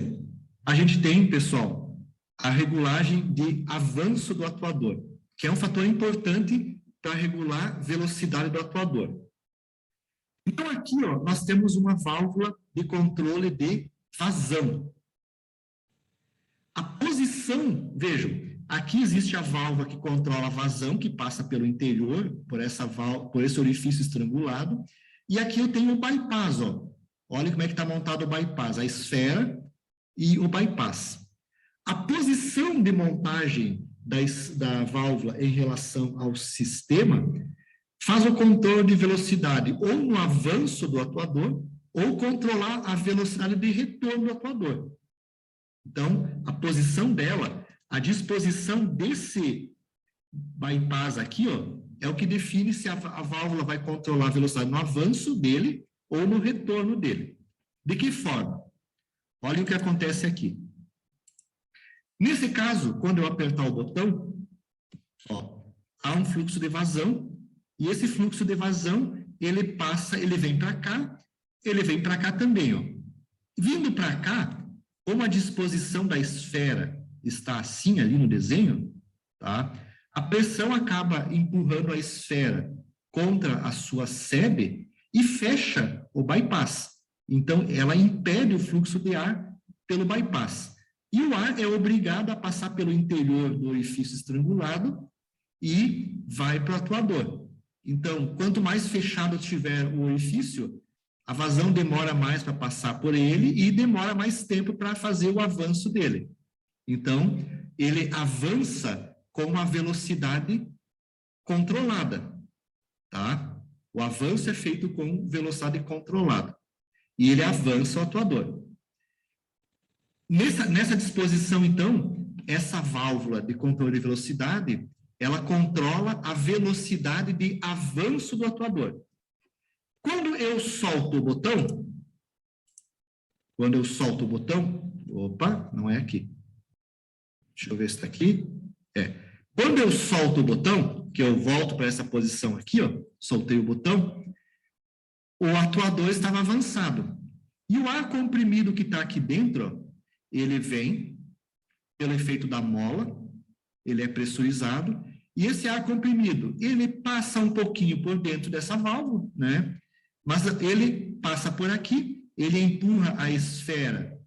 a gente tem, pessoal, a regulagem de avanço do atuador, que é um fator importante para regular a velocidade do atuador. Então, aqui, ó, nós temos uma válvula de controle de vazão. A posição, vejam, aqui existe a válvula que controla a vazão, que passa pelo interior, por esse orifício estrangulado, e aqui eu tenho o bypass, ó. Olha como é que está montado o bypass, a esfera e o bypass. A posição de montagem da válvula em relação ao sistema faz o controle de velocidade ou no avanço do atuador ou controlar a velocidade de retorno do atuador. Então, a posição dela, a disposição desse bypass aqui, ó, é o que define se a válvula vai controlar a velocidade no avanço dele ou no retorno dele. De que forma? Olha o que acontece aqui. Nesse caso, quando eu apertar o botão, ó, há um fluxo de vazão, e esse fluxo de vazão, ele vem para cá, ele vem para cá também, ó. Vindo para cá, como a disposição da esfera está assim ali no desenho, tá? A pressão acaba empurrando a esfera contra a sua sebe e fecha o bypass. Então, ela impede o fluxo de ar pelo bypass. E o ar é obrigado a passar pelo interior do orifício estrangulado e vai para o atuador. Então, quanto mais fechado tiver o orifício, a vazão demora mais para passar por ele e demora mais tempo para fazer o avanço dele. Então, ele avança com uma velocidade controlada, tá? O avanço é feito com velocidade controlada. E ele avança o atuador. Nessa disposição, então, essa válvula de controle de velocidade, ela controla a velocidade de avanço do atuador. Quando eu solto o botão, opa, não é aqui. Deixa eu ver se está aqui. Quando eu solto o botão, que eu volto para essa posição aqui, ó, soltei o botão, o atuador estava avançado. E o ar comprimido que está aqui dentro, ó, ele vem pelo efeito da mola, ele é pressurizado, e esse ar comprimido, ele passa um pouquinho por dentro dessa válvula, né? Mas ele passa por aqui, ele empurra a esfera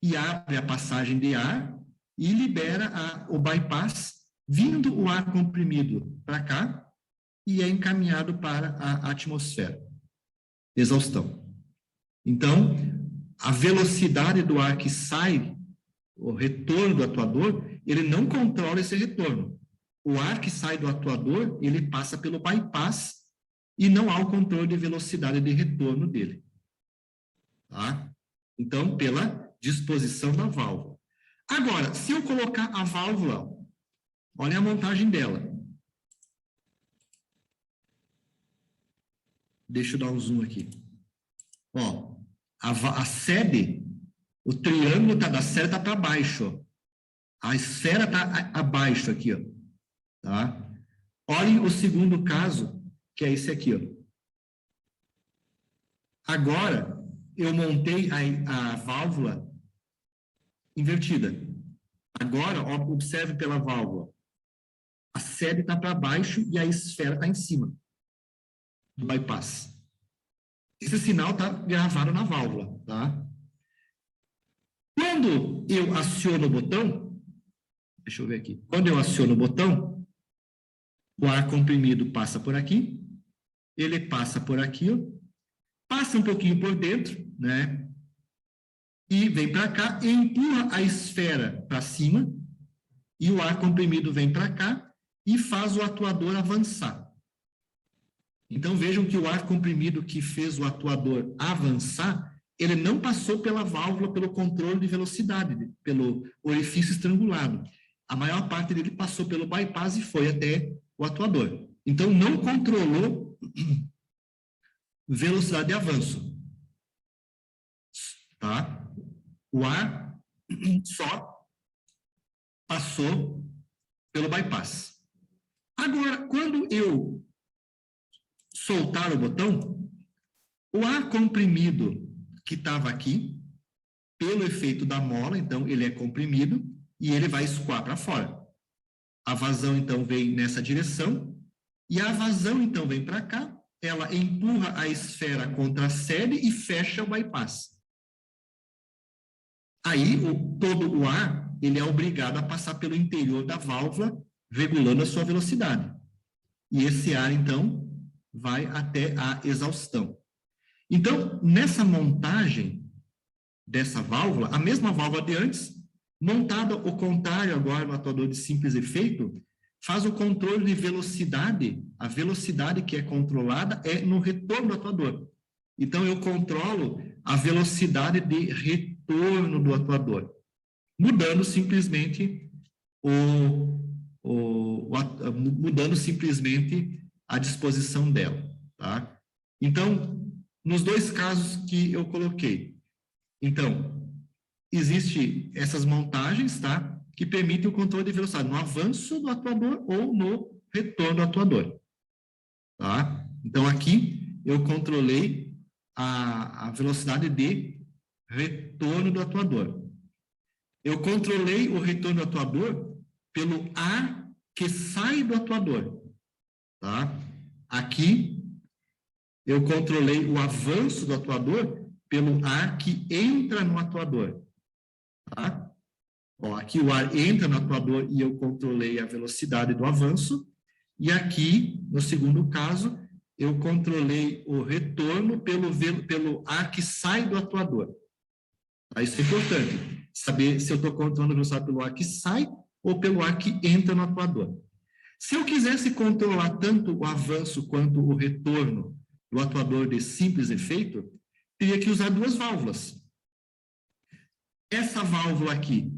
e abre a passagem de ar e libera o bypass, vindo o ar comprimido para cá e é encaminhado para a atmosfera. Exaustão. Então, a velocidade do ar que sai, o retorno do atuador, ele não controla esse retorno. O ar que sai do atuador, ele passa pelo bypass e não há o controle de velocidade de retorno dele. Tá? Então, pela disposição da válvula. Agora, se eu colocar a válvula, olha a montagem dela. Deixa eu dar um zoom aqui. Ó, a sebe, o triângulo da sebe está para baixo. Ó. A esfera está abaixo aqui. Ó. Tá? Olhem o segundo caso, que é esse aqui. Ó. Agora, eu montei a válvula invertida. Agora, ó, observe pela válvula. A sebe está para baixo e a esfera está em cima do bypass. Esse sinal está gravado na válvula, tá? Quando eu aciono o botão, deixa eu ver aqui. Quando eu aciono o botão, o ar comprimido passa por aqui, ele passa por aqui, ó, passa um pouquinho por dentro, né? E vem para cá e empurra a esfera para cima, e o ar comprimido vem para cá e faz o atuador avançar. Então, vejam que o ar comprimido que fez o atuador avançar, ele não passou pela válvula, pelo controle de velocidade, pelo orifício estrangulado. A maior parte dele passou pelo bypass e foi até o atuador. Então, não controlou velocidade de avanço. Tá? O ar só passou pelo bypass. Agora, quando eu soltar o botão, o ar comprimido que estava aqui, pelo efeito da mola, então ele é comprimido e ele vai escoar para fora. A vazão, então, vem nessa direção e a vazão, então, vem para cá, ela empurra a esfera contra a sede e fecha o bypass. Aí, todo o ar, ele é obrigado a passar pelo interior da válvula, regulando a sua velocidade. E esse ar, então, vai até a exaustão. Então, nessa montagem dessa válvula, a mesma válvula de antes, montada ao contrário agora no atuador de simples efeito, faz o controle de velocidade, a velocidade que é controlada é no retorno do atuador. Então, eu controlo a velocidade de retorno do atuador, mudando simplesmente a disposição dela, tá? Então, nos dois casos que eu coloquei, então, existe essas montagens, tá? Que permitem o controle de velocidade no avanço do atuador ou no retorno do atuador, tá? Então, aqui eu controlei a velocidade de retorno do atuador. Eu controlei o retorno do atuador pelo ar que sai do atuador, tá? Aqui, eu controlei o avanço do atuador pelo ar que entra no atuador, tá? Ó, aqui o ar entra no atuador e eu controlei a velocidade do avanço. E aqui, no segundo caso, eu controlei o retorno pelo ar que sai do atuador. Tá? Isso é importante, saber se eu estou controlando a velocidade pelo ar que sai ou pelo ar que entra no atuador. Se eu quisesse controlar tanto o avanço quanto o retorno do atuador de simples efeito, teria que usar duas válvulas. Essa válvula aqui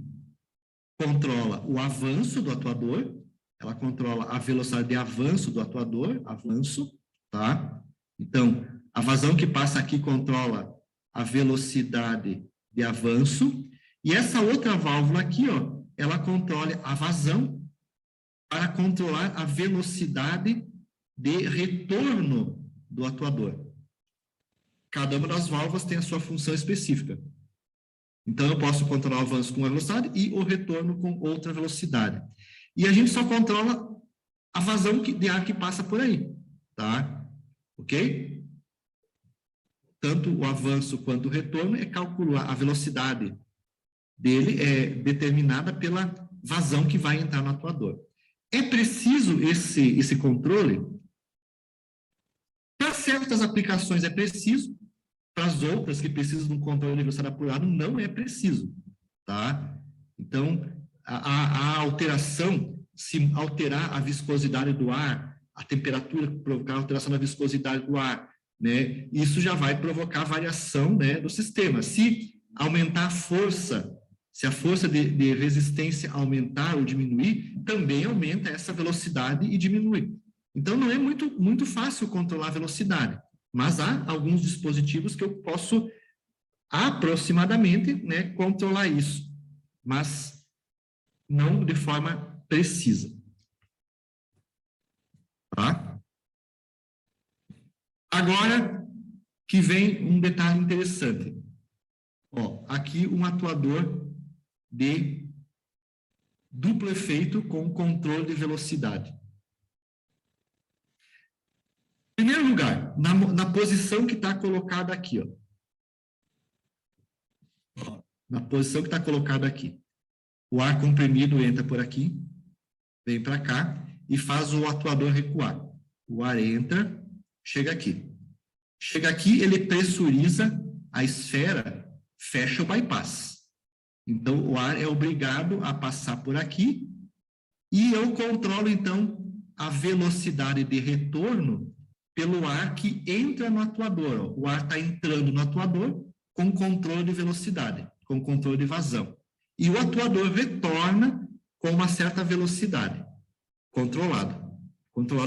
controla o avanço do atuador, ela controla a velocidade de avanço do atuador, avanço, tá? Então, a vazão que passa aqui controla a velocidade de avanço, e essa outra válvula aqui, ó, ela controla a vazão para controlar a velocidade de retorno do atuador. Cada uma das válvulas tem a sua função específica. Então, eu posso controlar o avanço com uma velocidade e o retorno com outra velocidade. E a gente só controla a vazão de ar que passa por aí, tá? Ok? Tanto o avanço quanto o retorno é calcular a velocidade dele, é determinada pela vazão que vai entrar no atuador. É preciso esse controle? Para certas aplicações é preciso, para as outras que precisam de um controle de velocidade apurado, não é preciso, tá? Então, a alteração, se alterar a viscosidade do ar, a temperatura provocar alteração da viscosidade do ar, né? Isso já vai provocar variação, né, do sistema. Se aumentar a força, se a força de resistência aumentar ou diminuir, também aumenta essa velocidade e diminui. Então, não é muito fácil controlar a velocidade, mas há alguns dispositivos que eu posso aproximadamente, né, controlar isso, mas não de forma precisa. Tá? Agora que vem um detalhe interessante. Ó, aqui um atuador de duplo efeito com controle de velocidade. Em primeiro lugar, na posição que está colocada aqui, ó. Na posição que está colocada aqui. O ar comprimido entra por aqui, vem para cá e faz o atuador recuar. O ar entra, chega aqui. Chega aqui, ele pressuriza a esfera, fecha o bypass. Então, o ar é obrigado a passar por aqui e eu controlo, então, a velocidade de retorno pelo ar que entra no atuador. O ar está entrando no atuador com controle de velocidade, com controle de vazão. E o atuador retorna com uma certa velocidade, controlado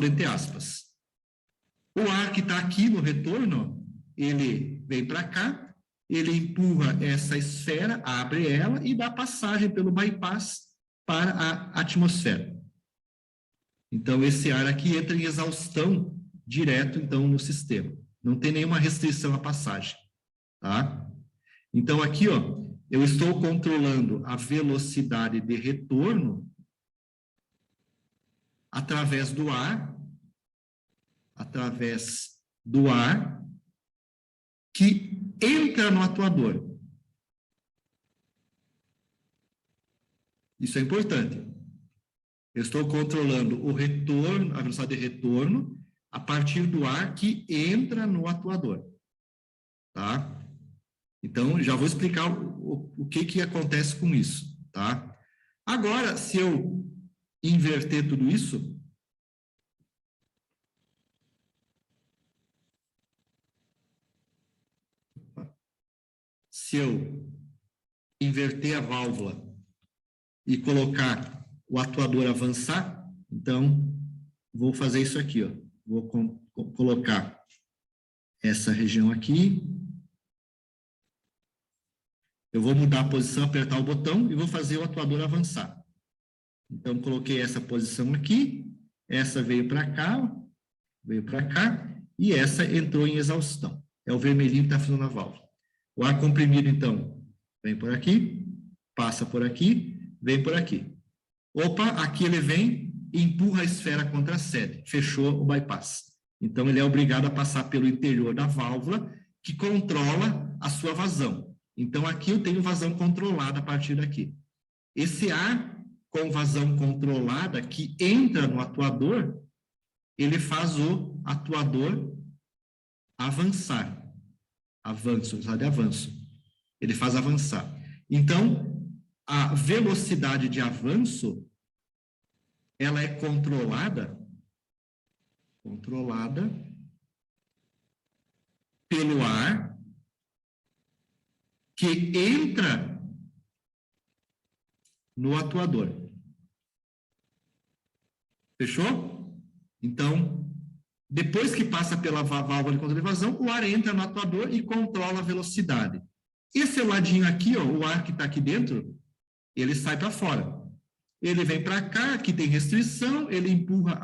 entre aspas. O ar que está aqui no retorno, ele vem para cá, ele empurra essa esfera, abre ela e dá passagem pelo bypass para a atmosfera. Então, esse ar aqui entra em exaustão direto, então, no sistema. Não tem nenhuma restrição à passagem, tá? Então, aqui, ó, eu estou controlando a velocidade de retorno através do ar que entra no atuador. Isso é importante. Eu estou controlando o retorno, a velocidade de retorno, a partir do ar que entra no atuador. Tá? Então, já vou explicar o que acontece com isso. Tá? Agora, se eu inverter tudo isso, se eu inverter a válvula e colocar o atuador avançar, então, vou fazer isso aqui, ó. Vou colocar essa região aqui. Eu vou mudar a posição, apertar o botão e vou fazer o atuador avançar. Então, coloquei essa posição aqui, essa veio para cá, e essa entrou em exaustão. É o vermelhinho que está fazendo a válvula. O ar comprimido, então, vem por aqui, passa por aqui, vem por aqui. Opa, aqui ele vem e empurra a esfera contra a sede. Fechou o bypass. Então, ele é obrigado a passar pelo interior da válvula, que controla a sua vazão. Então, aqui eu tenho vazão controlada a partir daqui. Esse ar com vazão controlada que entra no atuador, ele faz o atuador avançar. Avanço. Ele faz avançar. Então, a velocidade de avanço, ela é controlada pelo ar que entra no atuador. Fechou? Então, depois que passa pela válvula de controle de vazão, o ar entra no atuador e controla a velocidade. Esse ladinho aqui, ó, o ar que está aqui dentro, ele sai para fora. Ele vem para cá, aqui tem restrição, ele empurra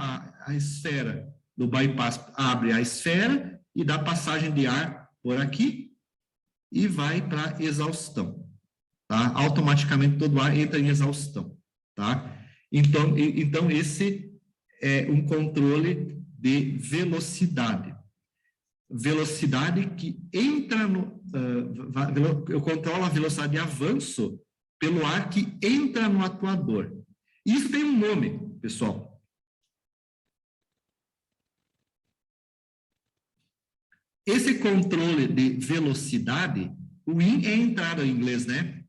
a esfera do bypass, abre a esfera e dá passagem de ar por aqui e vai para exaustão. Tá? Automaticamente todo o ar entra em exaustão. Tá? Então, esse é um controle de velocidade. Velocidade que entra no... eu controlo a velocidade de avanço pelo ar que entra no atuador. Isso tem um nome, pessoal. Esse controle de velocidade, o in é entrada em inglês, né?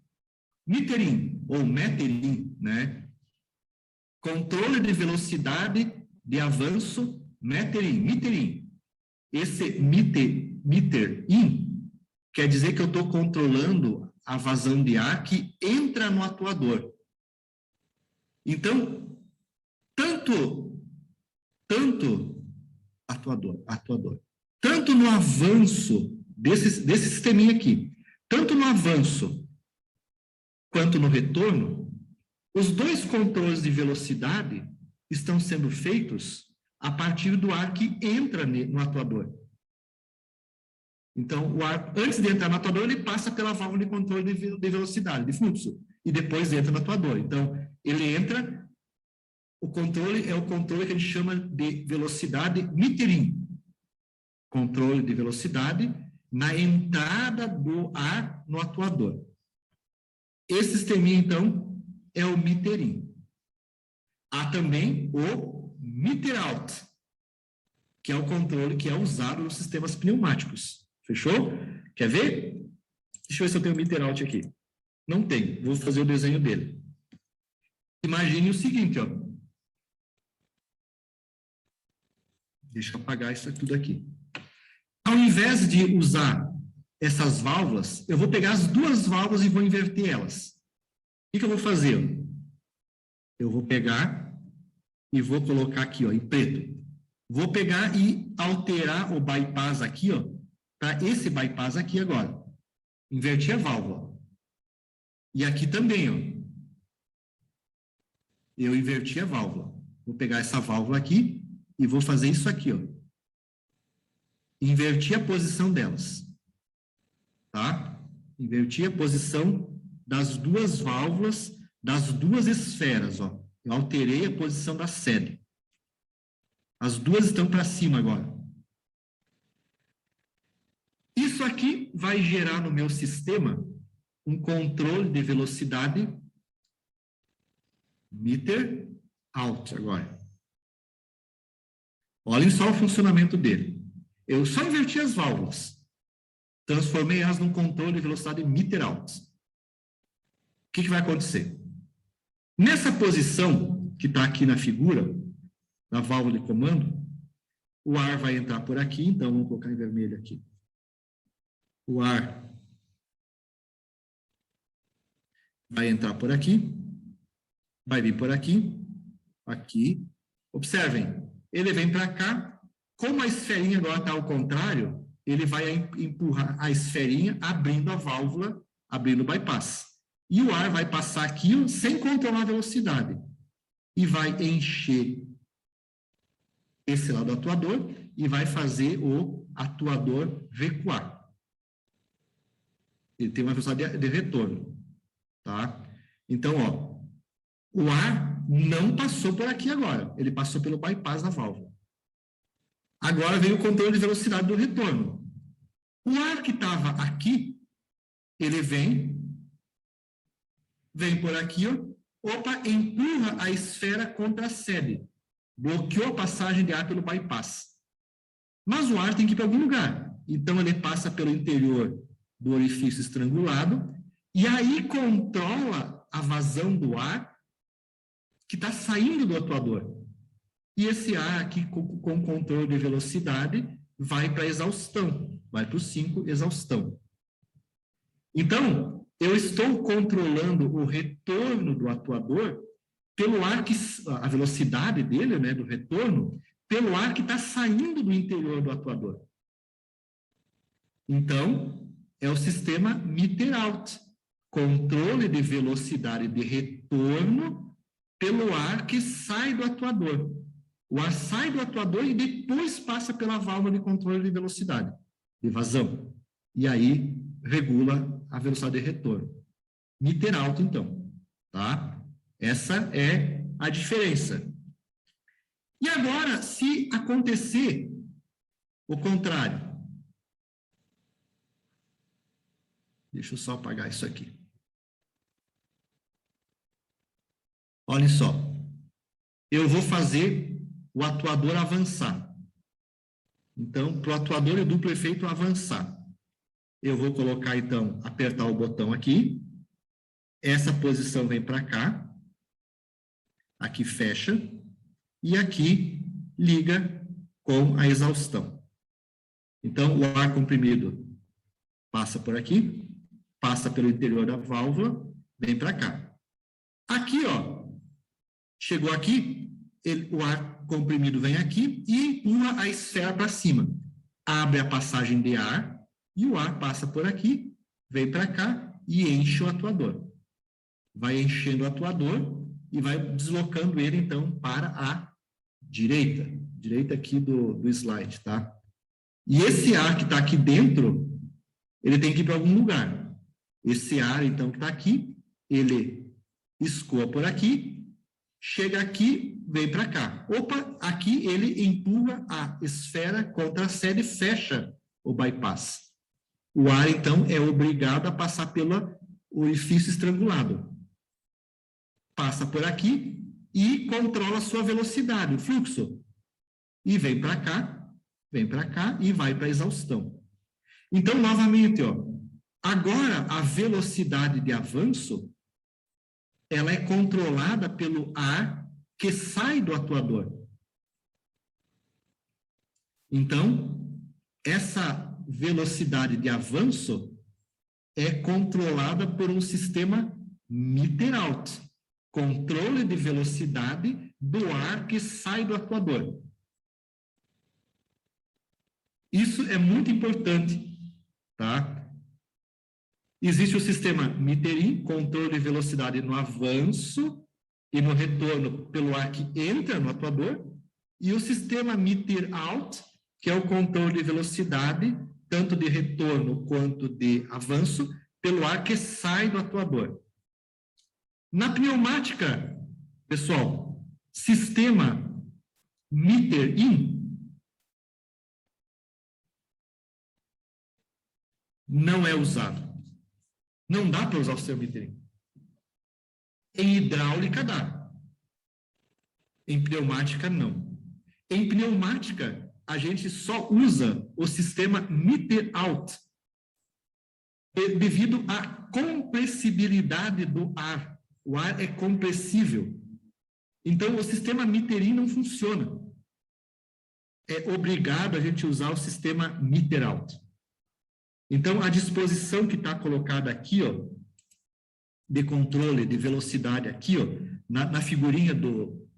Metering, ou metering, né? Controle de velocidade de avanço, metering. Esse meter in quer dizer que eu estou controlando a vazão de ar que entra no atuador. Então, tanto no avanço desse sisteminha aqui, tanto no avanço quanto no retorno, os dois controles de velocidade estão sendo feitos a partir do ar que entra no atuador. Então, o ar, antes de entrar no atuador, ele passa pela válvula de controle de velocidade, de fluxo, e depois entra no atuador. Então, ele entra, o controle é o controle que a gente chama de velocidade metering. Controle de velocidade na entrada do ar no atuador. Esse sisteminha, então, é o meter in. Há também o meter out, que é o controle que é usado nos sistemas pneumáticos. Fechou? Quer ver? Deixa eu ver se eu tenho o meter out aqui. Não tem. Vou fazer o desenho dele. Imagine o seguinte, ó. Deixa eu apagar isso tudo aqui. Ao invés de usar essas válvulas, eu vou pegar as duas válvulas e vou inverter elas. O que eu vou fazer? Eu vou pegar e vou colocar aqui, ó, em preto. Vou pegar e alterar o bypass aqui, ó, para esse bypass aqui agora. Inverti a válvula. E aqui também, ó. Eu inverti a válvula. Vou pegar essa válvula aqui e vou fazer isso aqui, ó. Inverti a posição delas. Tá? Inverti a posição das duas válvulas, das duas esferas, ó. Eu alterei a posição da sede. As duas estão para cima agora. Isso aqui vai gerar no meu sistema um controle de velocidade meter out agora. Olhem só o funcionamento dele. Eu só inverti as válvulas. Transformei elas num controle de velocidade meter out. O que vai acontecer? Nessa posição que está aqui na figura, na válvula de comando, o ar vai entrar por aqui, então vamos colocar em vermelho aqui. O ar vai entrar por aqui, vai vir por aqui, aqui. Observem, ele vem para cá, como a esferinha agora está ao contrário, ele vai empurrar a esferinha abrindo a válvula, abrindo o bypass. E o ar vai passar aqui sem controlar a velocidade. E vai encher esse lado do atuador e vai fazer o atuador recuar. Ele tem uma velocidade de retorno. Tá? Então, ó, o ar não passou por aqui agora. Ele passou pelo bypass da válvula. Agora vem o controle de velocidade do retorno. O ar que estava aqui, ele vem por aqui, ó. Opa, empurra a esfera contra a sede. Bloqueou a passagem de ar pelo bypass. Mas o ar tem que ir para algum lugar. Então, ele passa pelo interior do orifício estrangulado e aí controla a vazão do ar que está saindo do atuador. E esse ar aqui, com controle de velocidade, vai para a exaustão, vai para o 5, exaustão. Então, eu estou controlando o retorno do atuador pelo ar que, a velocidade dele, né, do retorno, pelo ar que está saindo do interior do atuador. Então, é o sistema meter out, controle de velocidade de retorno pelo ar que sai do atuador. O ar sai do atuador e depois passa pela válvula de controle de velocidade, de vazão. E aí regula a velocidade de retorno. Meter out, então. Tá? Essa é a diferença. E agora, se acontecer o contrário. Deixa eu só apagar isso aqui. Olhem só. Eu vou fazer o atuador avançar. Então, para o atuador de duplo efeito avançar, eu vou colocar, então, apertar o botão aqui. Essa posição vem para cá. Aqui fecha. E aqui liga com a exaustão. Então, o ar comprimido passa por aqui, passa pelo interior da válvula, vem para cá. Aqui, ó, chegou aqui, o ar comprimido vem aqui e empurra a esfera para cima. Abre a passagem de ar e o ar passa por aqui, vem para cá e enche o atuador. Vai enchendo o atuador e vai deslocando ele, então, para a direita. Direita aqui do slide, tá? E esse ar que está aqui dentro, ele tem que ir para algum lugar. Esse ar, então, que está aqui, ele escoa por aqui, chega aqui, vem para cá. Opa, aqui ele empurra a esfera contra a sede e fecha o bypass. O ar, então, é obrigado a passar pelo orifício estrangulado. passa por aqui e controla a sua velocidade, o fluxo. E vem para cá e vai para a exaustão. Então, novamente, ó, agora a velocidade de avanço, ela é controlada pelo ar que sai do atuador. Então, essa velocidade de avanço é controlada por um sistema meter-out, controle de velocidade do ar que sai do atuador. Isso é muito importante, tá? Existe o sistema meter-in, controle de velocidade no avanço e no retorno pelo ar que entra no atuador, e o sistema meter-out, que é o controle de velocidade, tanto de retorno quanto de avanço, pelo ar que sai do atuador. Na pneumática, pessoal, sistema meter-in não é usado. Não dá para usar o sistema meter-in. Em hidráulica dá. Em pneumática, não. Em pneumática, a gente só usa o sistema meter-out devido à compressibilidade do ar. O ar é compressível. Então, o sistema meter-in não funciona. É obrigado a gente usar o sistema meter-out. Então, a disposição que está colocada aqui, ó, de controle de velocidade aqui, ó, na figurinha do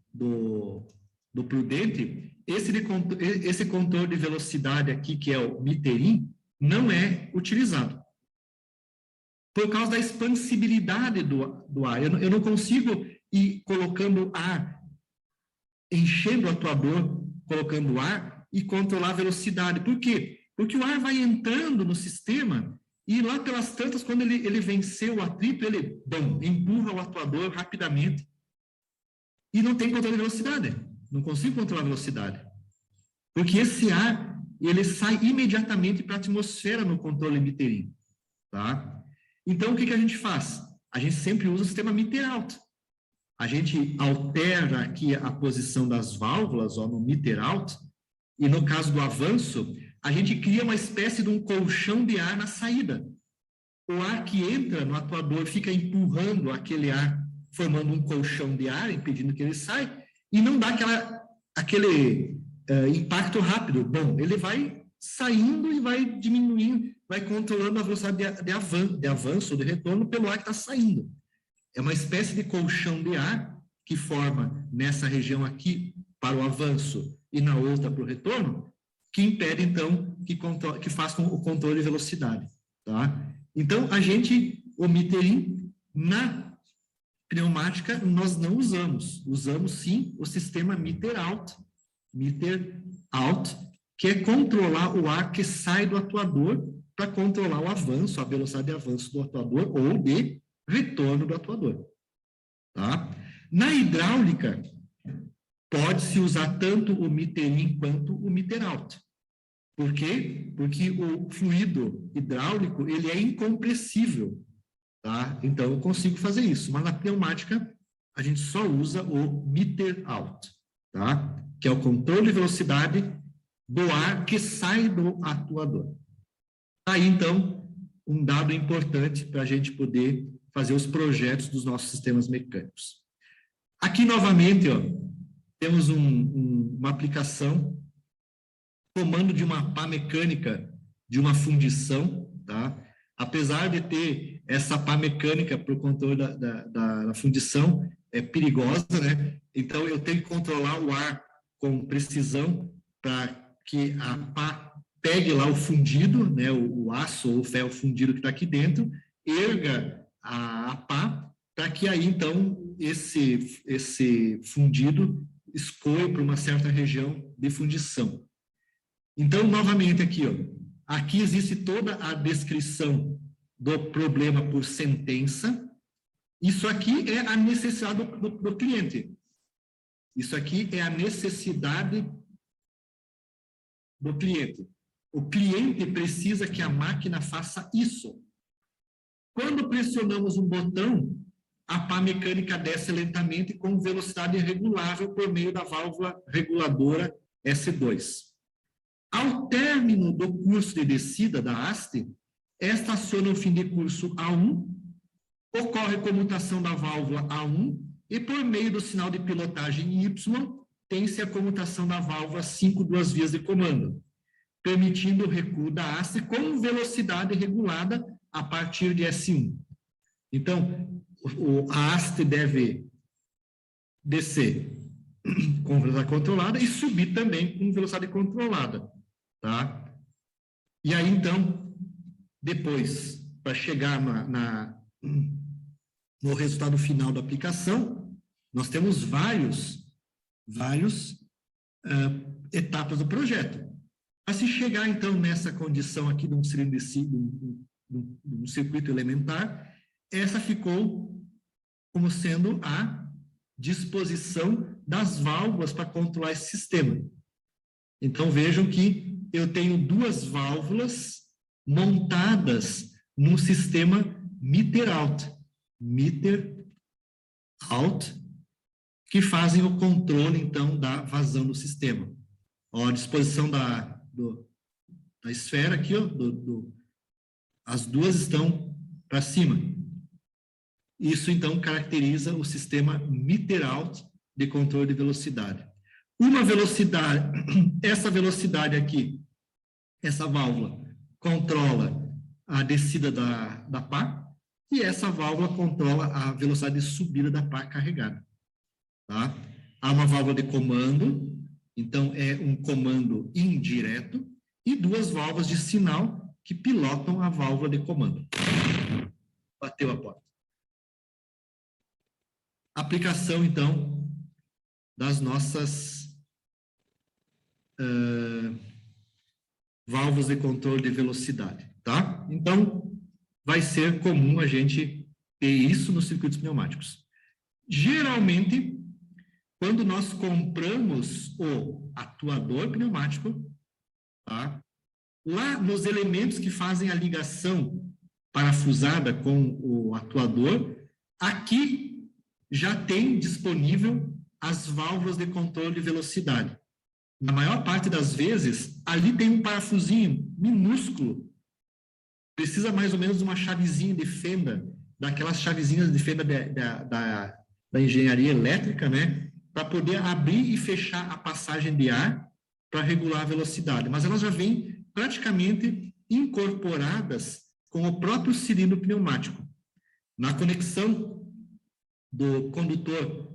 prudente, esse controle de velocidade aqui, que é o meter-in, não é utilizado. Por causa da expansibilidade do ar. Eu não consigo ir colocando ar, enchendo o atuador, colocando ar e controlar a velocidade. Por quê? Porque o ar vai entrando no sistema e lá pelas tantas, quando ele venceu o atrito, ele empurra o atuador rapidamente. E não tem controle de velocidade. Não consigo controlar a velocidade. Porque esse ar, ele sai imediatamente para a atmosfera no controle meter-in. Tá? Então, o que a gente faz? A gente sempre usa o sistema meter-out. A gente altera aqui a posição das válvulas, ó, no meter-out, e no caso do avanço, a gente cria uma espécie de um colchão de ar na saída. O ar que entra no atuador fica empurrando aquele ar, formando um colchão de ar, impedindo que ele saia, e não dá aquele impacto rápido. Bom, ele vai saindo e vai diminuindo, vai controlando a velocidade de avanço ou de retorno pelo ar que está saindo. É uma espécie de colchão de ar que forma nessa região aqui para o avanço e na outra para o retorno, que impede, então, que faça o controle de velocidade. Tá? Então, o meter-in, na pneumática, nós não usamos. Usamos, sim, o sistema meter-out, que é controlar o ar que sai do atuador para controlar o avanço, a velocidade de avanço do atuador ou de retorno do atuador. Tá? Na hidráulica, pode-se usar tanto o meter-in quanto o meter-out. Por quê? Porque o fluido hidráulico, ele é incompressível. Tá? Então, eu consigo fazer isso. Mas na pneumática, a gente só usa o meter-out, tá? Que é o controle de velocidade do ar que sai do atuador. Aí, então, um dado importante para a gente poder fazer os projetos dos nossos sistemas mecânicos. Aqui, novamente, ó, temos uma aplicação, comando de uma pá mecânica de uma fundição, tá? Apesar de ter essa pá mecânica para o controle da fundição, é perigosa, né? Então, eu tenho que controlar o ar com precisão para que a pá pegue lá o fundido, né? O aço ou o ferro fundido que está aqui dentro, erga a pá, para que aí, então, esse fundido escoe para uma certa região de fundição. Então, novamente aqui, ó, aqui existe toda a descrição do problema por sentença. Isso aqui é a necessidade do cliente. Isso aqui é a necessidade do cliente. O cliente precisa que a máquina faça isso. Quando pressionamos um botão, a pá mecânica desce lentamente com velocidade regulável por meio da válvula reguladora S2. Ao término do curso de descida da haste, esta aciona o fim de curso A1, ocorre comutação da válvula A1 e por meio do sinal de pilotagem Y, tem-se a comutação da válvula 5 duas vias de comando, permitindo o recuo da haste com velocidade regulada a partir de S1. Então, a haste deve descer com velocidade controlada e subir também com velocidade controlada, tá? E aí, então, depois, para chegar no resultado final da aplicação, nós temos várias etapas do projeto. Para se chegar, então, nessa condição aqui de um cilindro de um circuito elementar, essa ficou como sendo a disposição das válvulas para controlar esse sistema. Então, vejam que eu tenho duas válvulas montadas num sistema meter-out, que fazem o controle, então, da vazão do sistema. Ó, a disposição da esfera aqui, ó, as duas estão para cima. Isso, então, caracteriza o sistema meter-out de controle de velocidade. Uma velocidade, essa velocidade aqui, essa válvula, controla a descida da pá, e essa válvula controla a velocidade de subida da pá carregada. Tá? Há uma válvula de comando, então é um comando indireto, e duas válvulas de sinal que pilotam a válvula de comando. Bateu a porta. Aplicação, então, das nossas válvulas de controle de velocidade, tá? Então, vai ser comum a gente ter isso nos circuitos pneumáticos. Geralmente, quando nós compramos o atuador pneumático, tá? Lá nos elementos que fazem a ligação parafusada com o atuador, aqui já tem disponível as válvulas de controle de velocidade. Na maior parte das vezes, ali tem um parafusinho minúsculo. Precisa mais ou menos de uma chavezinha de fenda, daquelas chavezinhas de fenda da engenharia elétrica, né? Para poder abrir e fechar a passagem de ar para regular a velocidade. Mas elas já vêm praticamente incorporadas com o próprio cilindro pneumático. Na conexão do condutor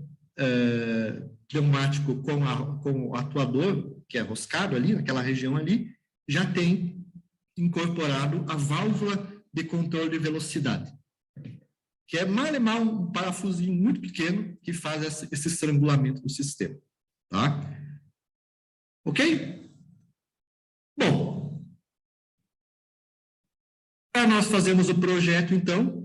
pneumático com o atuador, que é roscado ali, naquela região ali, já tem incorporado a válvula de controle de velocidade, que é mal um parafusinho muito pequeno que faz esse estrangulamento do sistema. Tá? Ok? Bom, para nós fazermos o projeto, então,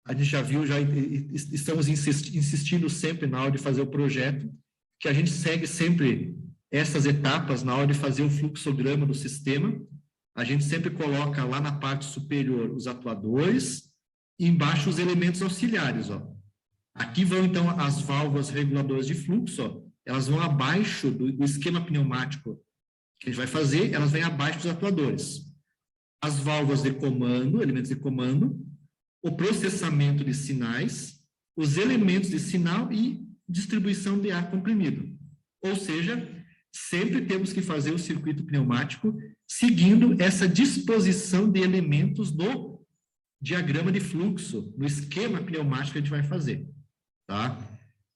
a gente já viu, já estamos insistindo sempre na hora de fazer o projeto, que a gente segue sempre essas etapas na hora de fazer o fluxograma do sistema. A gente sempre coloca lá na parte superior os atuadores e embaixo os elementos auxiliares. Ó. Aqui vão, então, as válvulas reguladoras de fluxo, ó, elas vão abaixo do esquema pneumático que a gente vai fazer, elas vêm abaixo dos atuadores. As válvulas de comando, elementos de comando, o processamento de sinais, os elementos de sinal e distribuição de ar comprimido. Ou seja, sempre temos que fazer o circuito pneumático seguindo essa disposição de elementos no diagrama de fluxo, no esquema pneumático que a gente vai fazer. Tá?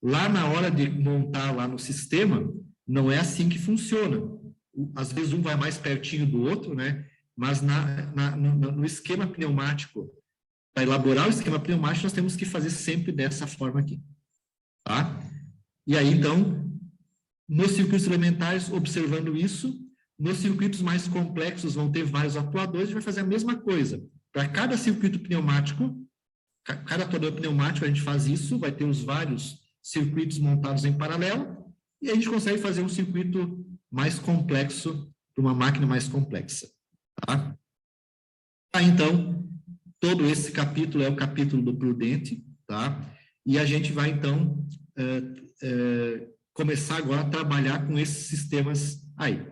Lá na hora de montar lá no sistema, não é assim que funciona. Às vezes um vai mais pertinho do outro, né? Mas no esquema pneumático, para elaborar o esquema pneumático, nós temos que fazer sempre dessa forma aqui. Tá? E aí, então, nos circuitos elementares, observando isso, nos circuitos mais complexos vão ter vários atuadores, a gente vai fazer a mesma coisa. Para cada circuito pneumático, cada atuador pneumático, a gente faz isso, vai ter os vários circuitos montados em paralelo, e a gente consegue fazer um circuito mais complexo para uma máquina mais complexa. Tá? Então, todo esse capítulo é o capítulo do prudente. tá? E a gente vai, então, começar agora a trabalhar com esses sistemas aí.